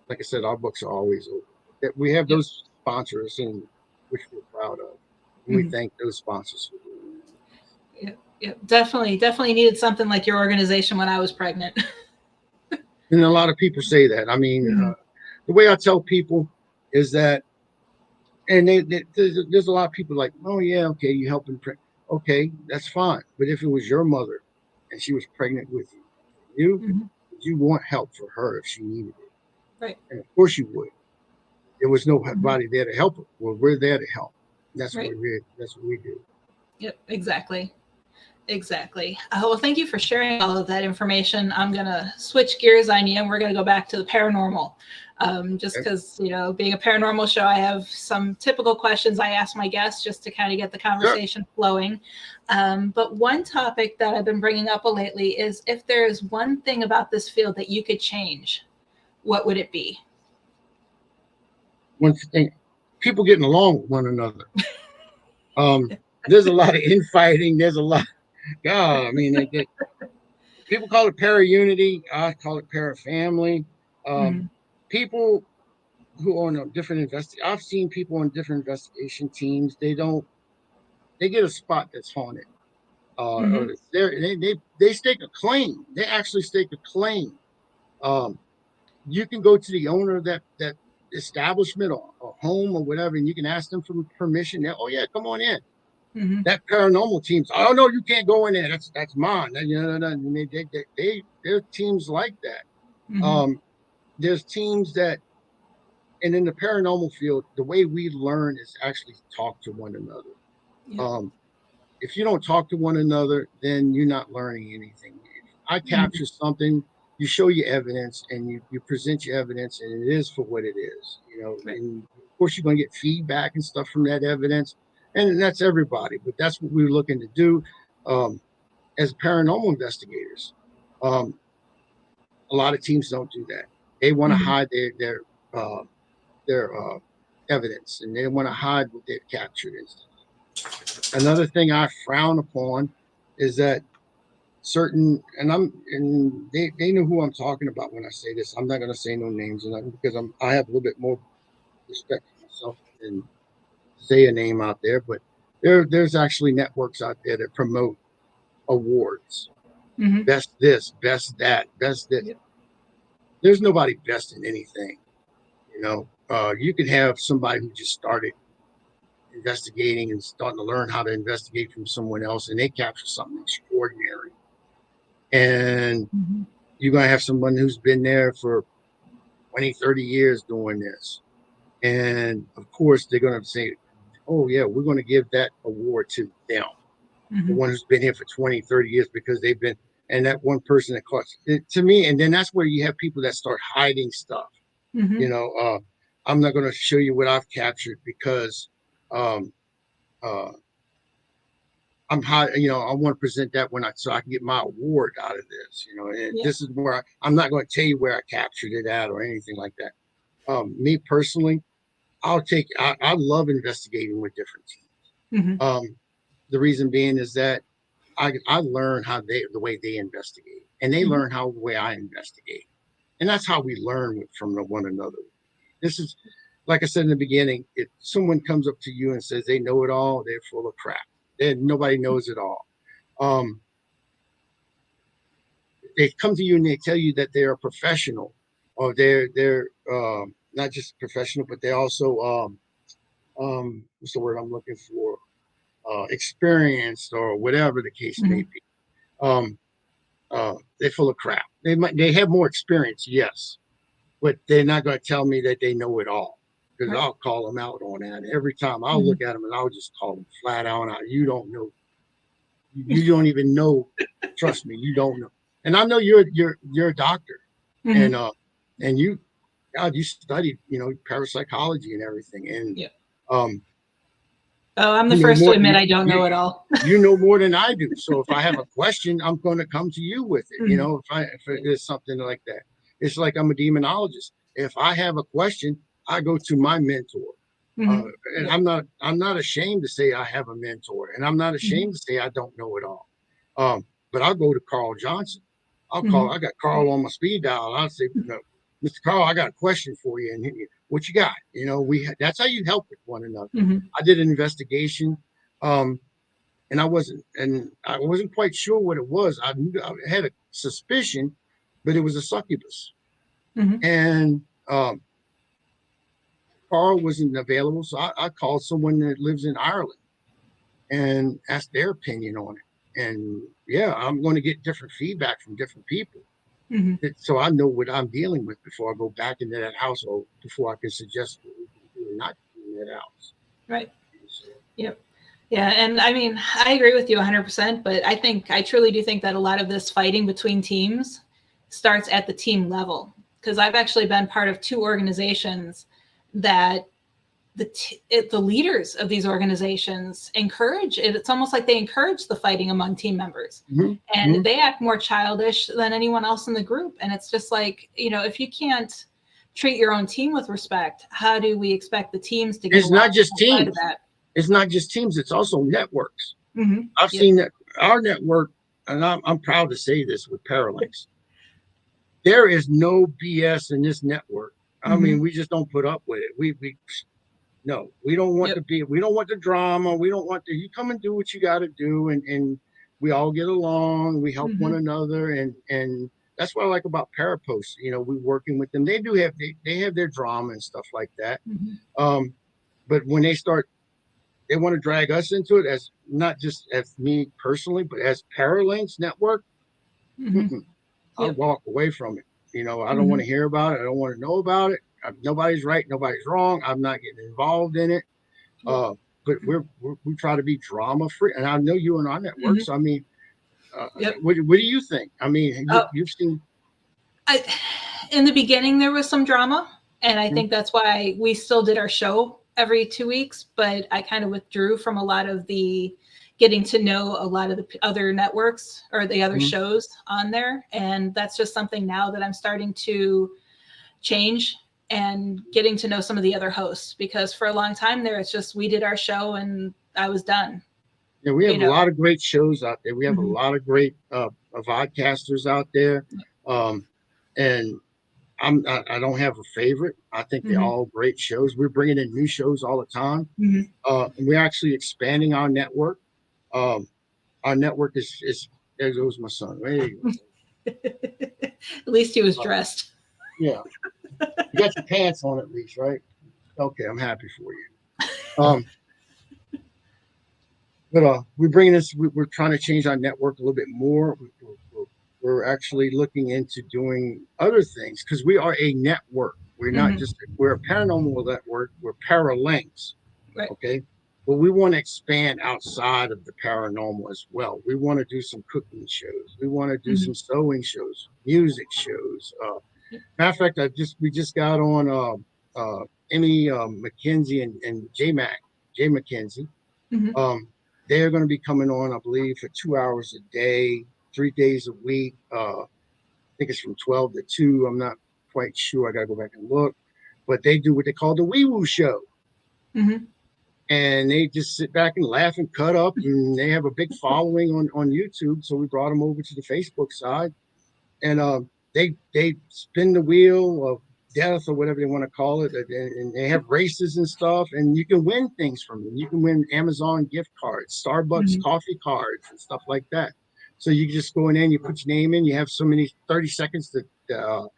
like I said, our books are always open. That we have those sponsors, and which we're proud of, and we thank those sponsors for doing that. Yeah, definitely needed something like your organization when I was pregnant. And a lot of people say that. I mean, the way I tell people is that, and there's a lot of people like, oh yeah, okay, you helping, okay, that's fine. But if it was your mother and she was pregnant with you, would you want help for her if she needed it? Right. And of course you would. There was nobody there to help her. Well, we're there to help. That's what we do. Yep, exactly. Well, thank you for sharing all of that information. I'm going to switch gears on you, and we're going to go back to the paranormal. Just because, being a paranormal show, I have some typical questions I ask my guests just to kind of get the conversation flowing. But one topic that I've been bringing up lately is, if there's one thing about this field that you could change, what would it be? One thing, people getting along with one another. There's a lot of infighting. There's a lot. God, I mean, people call it para-unity. I call it para-family. People who are on different I've seen people on different investigation teams. They get a spot that's haunted. Or they stake a claim. They actually stake a claim. You can go to the owner of that establishment or home or whatever, and you can ask them for permission. Oh yeah, come on in. That paranormal teams, oh no, you can't go in there. That's mine. They're teams like that. There's teams that, and in the paranormal field, the way we learn is actually talk to one another. Yeah. If you don't talk to one another, then you're not learning anything. If I capture something, you show your evidence, and you present your evidence, and it is for what it is. And of course you're going to get feedback and stuff from that evidence. And that's everybody, but that's what we're looking to do as paranormal investigators. A lot of teams don't do that. They want to hide their evidence, and they want to hide what they've captured. Another thing I frown upon is that they know who I'm talking about when I say this. I'm not going to say no names, because I have a little bit more respect for myself than say a name out there, but there's actually networks out there that promote awards. Best this, best that, best this. Yep. There's nobody best in anything. You could have somebody who just started investigating and starting to learn how to investigate from someone else, and they capture something extraordinary. And you're going to have someone who's been there for 20, 30 years doing this. And of course, they're going to say, oh yeah, we're going to give that award to them, the one who's been here for 20, 30 years, because they've been, and that one person that caught it, to me. And then that's where you have people that start hiding stuff. I'm not going to show you what I've captured because I'm high, I want to present that so I can get my award out of this, and this is where I'm not going to tell you where I captured it at or anything like that. Me personally, I love investigating with different teams. The reason being is that I learn the way they investigate, and they learn the way I investigate. And that's how we learn from one another. This is, like I said in the beginning, if someone comes up to you and says they know it all, they're full of crap. Nobody knows it all. They come to you and they tell you that they're a professional, or they're not just professional, but they also what's the word I'm looking for? Experienced, or whatever the case may be. They're full of crap. They have more experience, yes, but they're not going to tell me that they know it all, because I'll call them out on that every time. I'll look at them and I'll just call them flat out. You don't know. You don't even know. Trust me, you don't know. And I know you're a doctor, and you studied parapsychology and everything, and Oh, I'm the You know first to more- admit you- I don't know it all. You know more than I do. So if I have a question, I'm going to come to you with it. You know, if it is something like that, it's like I'm a demonologist. If I have a question, I go to my mentor. And I'm not ashamed to say I have a mentor, and I'm not ashamed to say I don't know it all. But I'll go to Carl Johnson. I got Carl on my speed dial. I'll say, Mr. Carl, I got a question for you. And what you got? You know, that's how you help with one another. I did an investigation, and I wasn't quite sure what it was. I had a suspicion, but it was a succubus. And Carl wasn't available, so I called someone that lives in Ireland and asked their opinion on it. And yeah, I'm going to get different feedback from different people, so I know what I'm dealing with before I go back into that household, before I can suggest what we can do or not do in that house. Right. Yep. Yeah, and I mean, I agree with you 100%, but I truly do think that a lot of this fighting between teams starts at the team level, because I've actually been part of 2 organizations that the leaders of these organizations encourage it. It's almost like they encourage the fighting among team members, and they act more childish than anyone else in the group. And it's just like, if you can't treat your own team with respect, how do we expect the teams to get It's not just teams. It's not just teams. It's also networks. I've seen that our network, and I'm proud to say this with Paralinks, there is no BS in this network. I mean, we just don't put up with it. We don't want to be, we don't want the drama. We don't want you come and do what you got to do. And we all get along. We help one another. And that's what I like about Parapost. We're working with them. They do have, they have their drama and stuff like that. But when they want to drag us into it, as not just as me personally, but as Paralinks Network, I'll walk away from it. I don't want to hear about it. I don't want to know about it. Nobody's right. Nobody's wrong. I'm not getting involved in it. But we try to be drama free. And I know you and our network. So, I mean, what do you think? I mean, you've seen. In the beginning, there was some drama. And I think that's why we still did our show every 2 weeks. But I kind of withdrew from a lot of the getting to know a lot of the other networks or the other shows on there. And that's just something now that I'm starting to change, and getting to know some of the other hosts, because for a long time there, it's just, we did our show and I was done. Yeah, we have a lot of great shows out there. We have a lot of great podcasters out there. And I don't have a favorite. I think they're all great shows. We're bringing in new shows all the time. We're actually expanding our network. Our network is there goes my son. There you go. At least he was dressed. Yeah. You got your pants on at least, right? Okay, I'm happy for you. But we're bringing this. We're trying to change our network a little bit more. We're actually looking into doing other things, because we are a network. We're not just, we're a paranormal network. We're Paralinks, okay? But we want to expand outside of the paranormal as well. We want to do some cooking shows. We want to do some sewing shows, music shows. Matter of fact, we just got on Emmy McKenzie and Jay McKenzie. They're going to be coming on, I believe, for 2 hours a day, 3 days a week. I think it's from 12 to 2. I'm not quite sure. I got to go back and look. But they do what they call the Wee Woo Show. And they just sit back and laugh and cut up. And they have a big following on YouTube. So we brought them over to the Facebook side. And they spin the wheel of death, or whatever they want to call it, and they have races and stuff, and you can win things from them. You can win Amazon gift cards, Starbucks coffee cards, and stuff like that. So you just go in there and you put your name in. You have so many 30 seconds to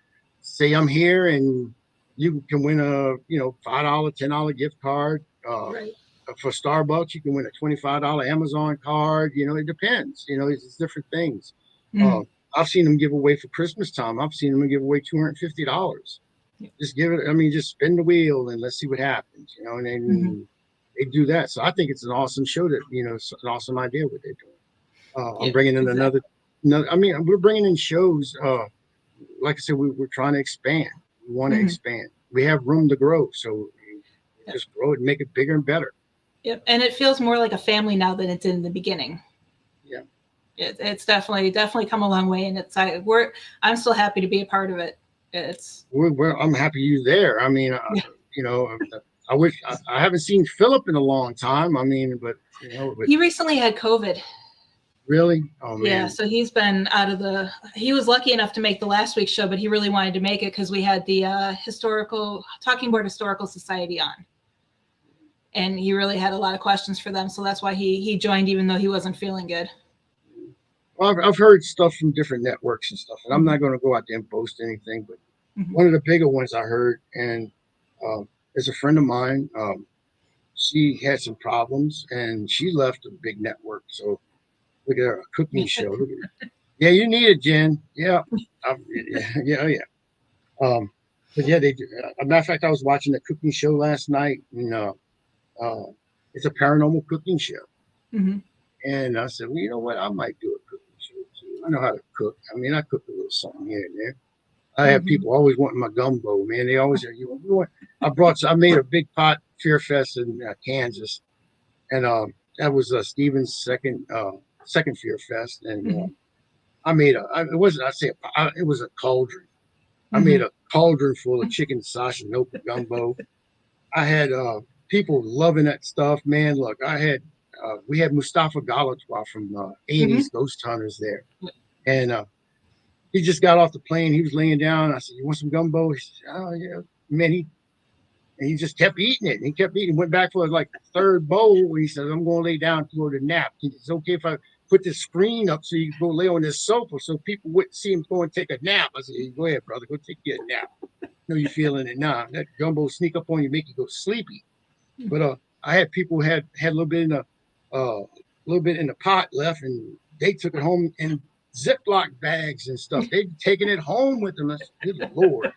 say I'm here, and you can win a $5, $10 gift card. For Starbucks, you can win a $25 Amazon card. It depends. It's different things. I've seen them give away for Christmas time. I've seen them give away $250. Just give it. I mean, just spin the wheel and let's see what happens. And then they do that. So I think it's an awesome show. That it's an awesome idea what they're doing. I'm bringing in another. I mean, we're bringing in shows. Like I said, we're trying to expand. We want to expand. We have room to grow, so just grow it and make it bigger and better. Yep. And it feels more like a family now than it did in the beginning. Yeah. It's definitely come a long way, and I'm still happy to be a part of it. I'm happy you're there. I mean, Yeah. I wish I haven't seen Philip in a long time. I mean, but he recently had COVID. Really? Oh man. Yeah, so he's been he was lucky enough to make the last week's show, but he really wanted to make it because we had the Talking Board Historical Society on. And he really had a lot of questions for them. So that's why he joined, even though he wasn't feeling good. Well, I've heard stuff from different networks and stuff, and I'm not going to go out there and boast anything, but one of the bigger ones I heard, and is a friend of mine. She had some problems, and she left a big network. So look at her, a cooking show. Look at her. Yeah, you need it, Jen. Yeah. Yeah. But yeah, they do. As a matter of fact, I was watching the cooking show last night, and it's a paranormal cooking show. Mm-hmm. And I said, well, you know what? I might do a cooking show too. I know how to cook. I mean, I cook a little something here and there. I have people always wanting my gumbo, man. They always say, you know what? I made a big pot Fear Fest in Kansas, and that was Steven's second Fear Fest, and I made it was a cauldron. I made a cauldron full of chicken sausage and open gumbo. I had people loving that stuff, man. Look, we had Mustafa Galatwa from 80s Ghost Hunters there, and he just got off the plane. He was laying down. I said, "You want some gumbo?" He said, "Oh yeah, man." He just kept eating it. He kept eating. Went back for like the third bowl. He said, "I'm going to lay down to go to nap. It's okay if I put the screen up so you can go lay on this sofa so people wouldn't see him go and take a nap." I said, "Go ahead, brother. Go take your nap. No, you're feeling it now. That gumbo sneak up on you, make you go sleepy." But I had people who had a little bit in the pot left, and they took it home in Ziploc bags and stuff. They'd taken it home with them. I said, good Lord.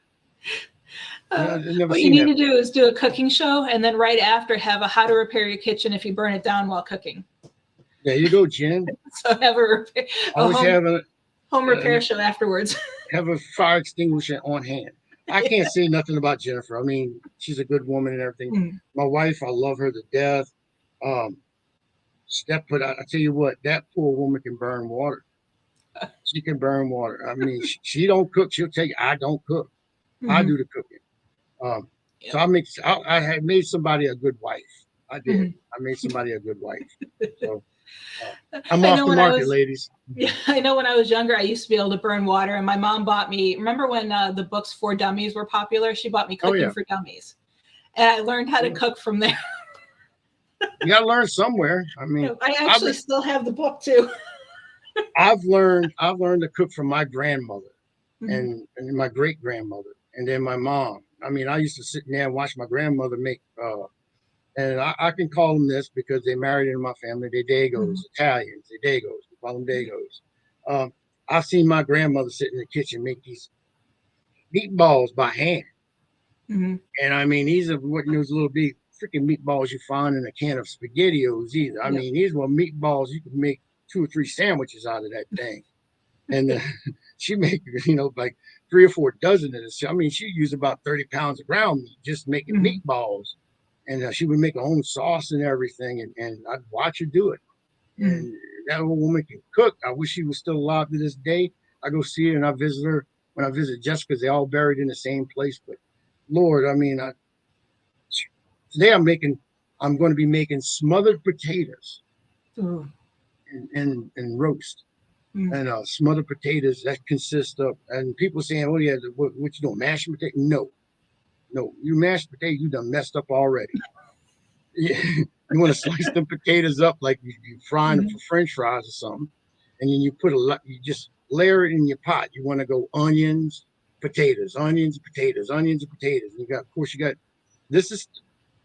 What you need to do is do a cooking show, and then right after have a how to repair your kitchen if you burn it down while cooking. There you go, Jen. So have a home repair show afterwards. Have a fire extinguisher on hand. I can't say nothing about Jennifer. I mean, she's a good woman and everything. My wife, I love her to death. I tell you what, that poor woman can burn water. She can burn water. I mean, she don't cook. She'll tell you, I don't cook. I do the cooking. So I had made somebody a good wife. I did. I made somebody a good wife. So I'm off the market, ladies. Yeah, I know when I was younger, I used to be able to burn water, and my mom bought me. Remember when the books For Dummies were popular? She bought me Cooking for Dummies, and I learned how to cook from there. You got to learn somewhere. I mean, I actually still have the book too. I've learned to cook from my grandmother and my great grandmother, and then my mom. I mean, I used to sit there and watch my grandmother make. And I can call them this because they married into my family. They're Dagos, Italians. They're Dagos. We call them Dagos. I've seen my grandmother sit in the kitchen make these meatballs by hand. And I mean, these are what those little big freaking meatballs you find in a can of SpaghettiOs either. I mean, these were meatballs you could make 2 or 3 sandwiches out of that thing. And she make like 3 or 4 dozen of this. I mean, she used about 30 pounds of ground meat just making meatballs. And she would make her own sauce and everything, and I'd watch her do it. And that old woman can cook. I wish she was still alive to this day. I go see her and I visit her. When I visit Jessica, they're all buried in the same place. But Lord, I mean, today I'm going to be making smothered potatoes and roast. And smothered potatoes that consist of, and people saying, "Oh yeah, what you doing, mashed potato?" No, you mashed potato, you done messed up already. You want to slice them potatoes up like you frying them for French fries or something, and then you you just layer it in your pot. You want to go onions, potatoes. You got this.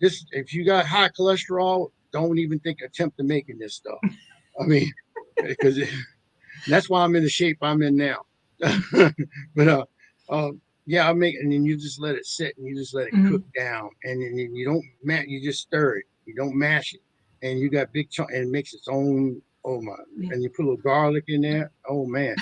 If you got high cholesterol, don't even attempt making this stuff. I mean, because that's why I'm in the shape I'm in now. But yeah, I make, and then you just let it sit and you just let it cook down, and then you don't you just stir it. You don't mash it, and you got big chunk, and it makes its own. Oh my! And you put a little garlic in there. Oh man!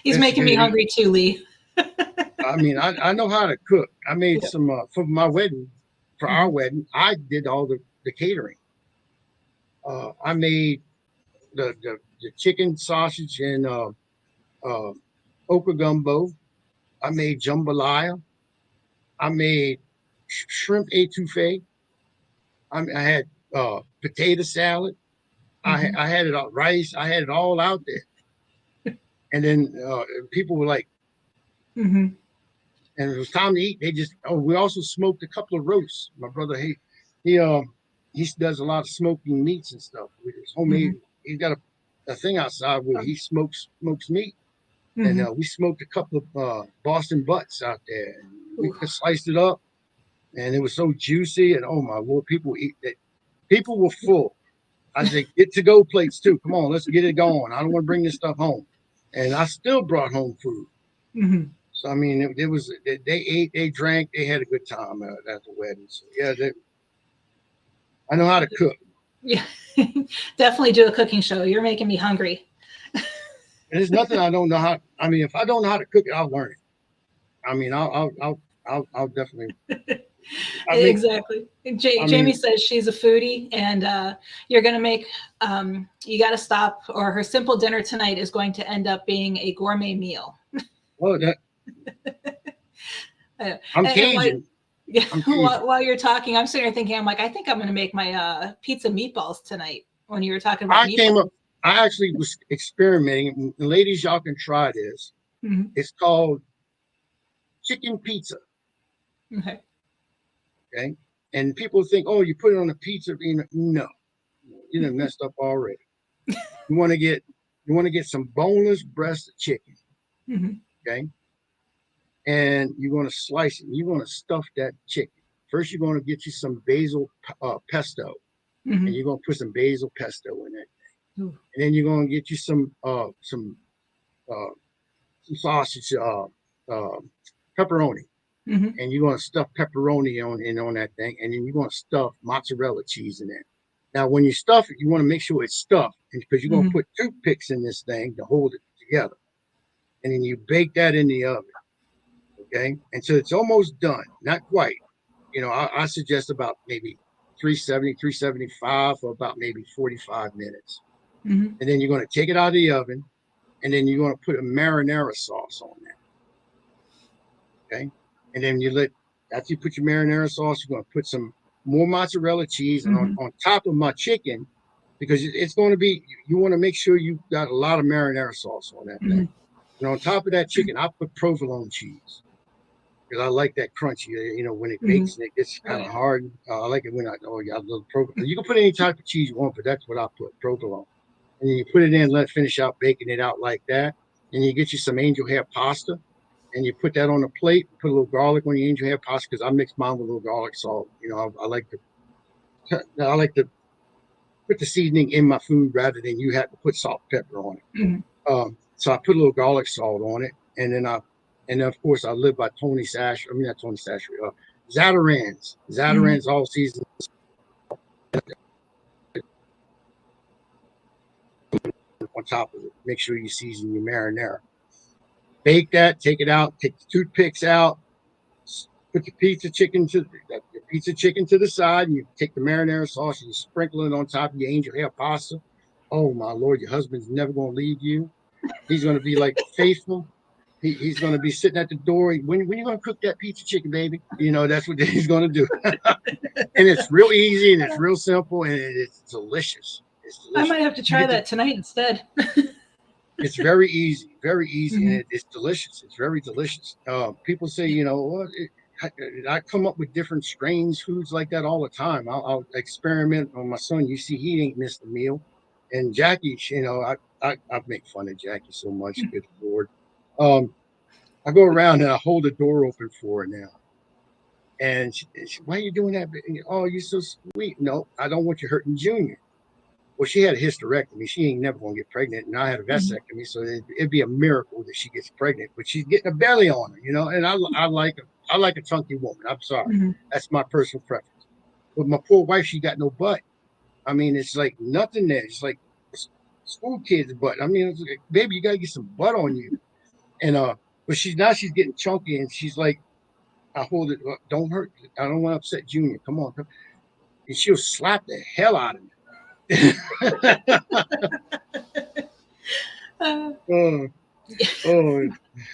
He's making me hungry too, Lee. I mean, I know how to cook. I made some for my wedding, for our wedding. I did all the the catering. I made the chicken sausage and okra gumbo. I made jambalaya. I made shrimp etouffee. I had potato salad. I had it on rice. I had it all out there. And then people were like, and it was time to eat. They just, we also smoked a couple of roasts. My brother, he does a lot of smoking meats and stuff with his homemade. He's got a thing outside where he smokes meat. And we smoked a couple of Boston butts out there. And we sliced it up, and it was so juicy. And oh my Lord, people eat that. People were full. I said, get to go plates too. Come on, let's get it going. I don't want to bring this stuff home. And I still brought home food. So I mean, it was they ate, they drank, they had a good time at the wedding. So yeah, I know how to cook. Yeah, definitely do a cooking show. You're making me hungry. There's nothing I don't know how. I mean, if I don't know how to cook it, I'll learn it. I mean, I'll definitely. Exactly. Jamie says she's a foodie, and you're going to make. You got to stop, or her simple dinner tonight is going to end up being a gourmet meal. Oh, that. I'm Cajun. While you're talking, I'm sitting here thinking, I'm like, I think I'm going to make my pizza meatballs tonight. When you were talking about I actually was experimenting. Ladies, y'all can try this. It's called chicken pizza. Okay. And people think, oh, you put it on a pizza. No, you done messed up already. You want to get some boneless breast of chicken. Okay. And you're going to slice it. You're going to stuff that chicken. First, you're going to get you some basil pesto. And you're going to put some basil pesto in that thing. And then you're going to get you some sausage, pepperoni. And you're going to stuff pepperoni on that thing. And then you're going to stuff mozzarella cheese in there. Now, when you stuff it, you want to make sure it's stuffed, because you're going to put toothpicks in this thing to hold it together. And then you bake that in the oven. Okay. And so it's almost done. Not quite. You know, I suggest about maybe 370, 375 for about maybe 45 minutes. And then you're going to take it out of the oven, and then you're going to put a marinara sauce on that. Okay. And then after you put your marinara sauce, you're going to put some more mozzarella cheese and on top of my chicken, because it's going to be, you want to make sure you got a lot of marinara sauce on that thing. And on top of that chicken, I put provolone cheese, because I like that crunchy. You know, when it bakes and it gets kind of hard. I like it when I love provolone. You can put any type of cheese you want, but that's what I put, provolone. And then you put it in, let it finish out baking it out like that. And you get you some angel hair pasta, and you put that on a plate. Put a little garlic on your angel hair pasta, because I mix mine with a little garlic salt. You know, I like to put the seasoning in my food rather than you have to put salt and pepper on it. So I put a little garlic salt on it, and then of course I live by Tony Sash. I mean, not Tony Sash. Zatarain's all season. On top of it, make sure you season your marinara. Bake that, take it out, take the toothpicks out, put the pizza chicken to the side, and you take the marinara sauce and you sprinkle it on top of your angel hair pasta. Oh my Lord, your husband's never going to leave you. He's going to be like faithful. He's going to be sitting at the door. When you going to cook that pizza chicken, baby? You know, that's what he's going to do. And it's real easy, and it's real simple, and it's delicious. I might have to try that tonight instead. It's very easy, and it's delicious. It's very delicious. People say, you know, I come up with different strange foods like that all the time. I'll experiment on my son. You see, he ain't missed a meal. And Jackie, you know, I make fun of Jackie so much. Good Lord. I go around and I hold the door open for her now. And she, why are you doing that? Oh, you're so sweet. No, I don't want you hurting Junior. Well, she had a hysterectomy. She ain't never going to get pregnant. And I had a vasectomy. So it'd be a miracle that she gets pregnant. But she's getting a belly on her, you know. And I like a chunky woman. I'm sorry. That's my personal preference. But my poor wife, she got no butt. I mean, it's like nothing there. It's like school kids' butt. I mean, it's like, baby, you got to get some butt on you. And but she's getting chunky, and she's like, I hold it. Don't hurt. I don't want to upset Junior. Come on. and she'll slap the hell out of me. Oh,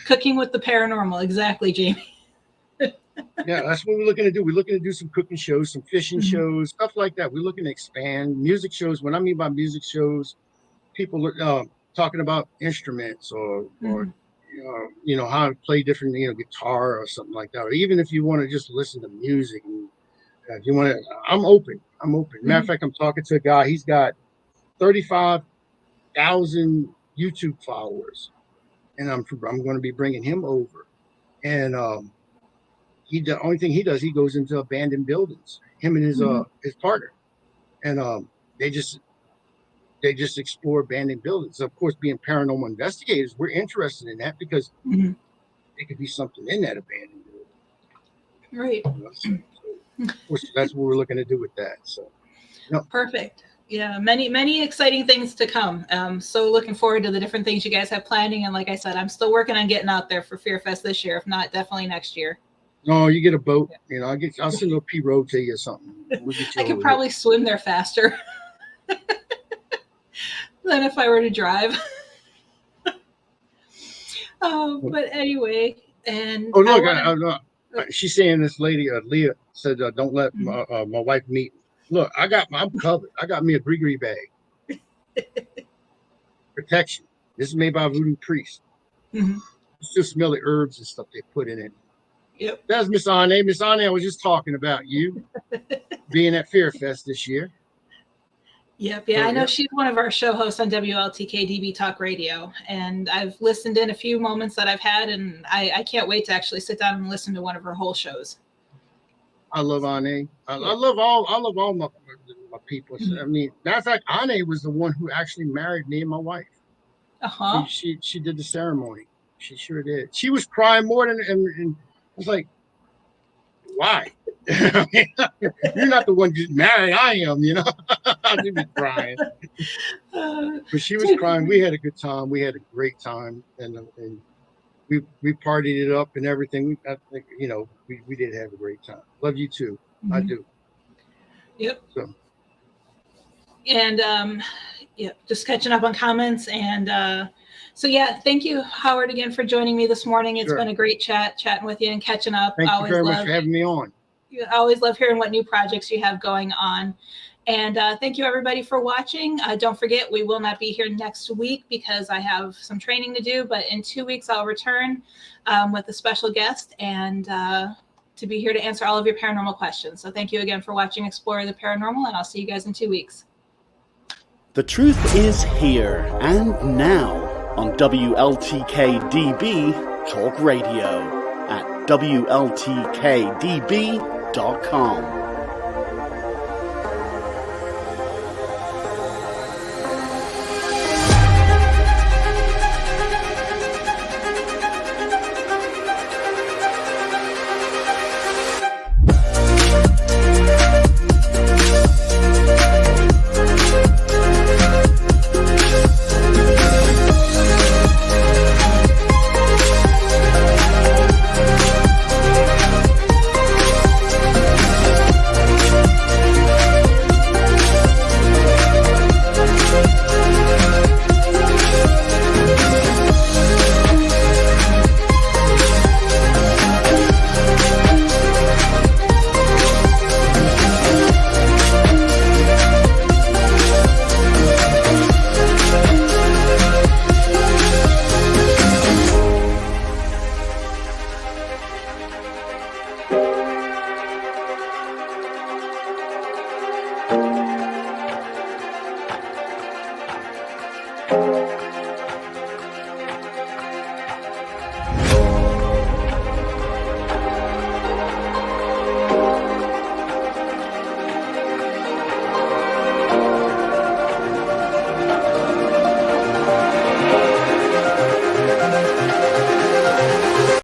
Cooking with the paranormal, exactly, Jamie. yeah, that's what we're looking to do. We're looking to do some cooking shows, some fishing shows, stuff like that. We're looking to expand music shows. What I mean by music shows, people talking about instruments or how to play different, guitar or something like that. Or even if you want to just listen to music, and, if you want to, I'm open. Matter of fact, I'm talking to a guy. He's got 35,000 YouTube followers, and I'm going to be bringing him over. And the only thing he does, he goes into abandoned buildings. Him and his partner, and they just explore abandoned buildings. Of course, being paranormal investigators, we're interested in that because there could be something in that abandoned building. Right. So, of course, that's what we're looking to do with that. So, Perfect. Yeah, many exciting things to come. So looking forward to the different things you guys have planning. And like I said, I'm still working on getting out there for Fear Fest this year. If not, definitely next year. No, you get a boat. I'll send a P road to you or something. I could probably swim there faster than if I were to drive. But anyway, and she's saying this lady, Leah, said, "Don't let my wife meet." Look, I'm covered. I got me a gree bag. Protection. This is made by a voodoo priest. You still smell the herbs and stuff they put in it. Yep. That's Miss Anne. Miss Anne, I was just talking about you being at Fear Fest this year. Yep. Yeah, I know she's one of our show hosts on WLTK DB Talk Radio, and I've listened in a few moments that I've had, and I can't wait to actually sit down and listen to one of her whole shows. I love Anne. I love all my people. I mean, matter of fact, Anne was the one who actually married me and my wife. She did the ceremony. She sure did. She was crying more than, and I was like, why? You're not the one getting married. I am, I didn't be crying. But she was crying. We had a good time. We had a great time. And we partied it up and everything. I think, we did have a great time. Love you too. I do. Yep. So. And just catching up on comments. And so, thank you, Howard, again for joining me this morning. It's been a great chatting with you and catching up. Thank you very much for having me on. I always love hearing what new projects you have going on. And thank you, everybody, for watching. Don't forget, we will not be here next week because I have some training to do. But in 2 weeks, I'll return with a special guest and to be here to answer all of your paranormal questions. So thank you again for watching Explore the Paranormal, and I'll see you guys in 2 weeks. The truth is here and now on WLTK-DB Talk Radio at WLTKDB.com.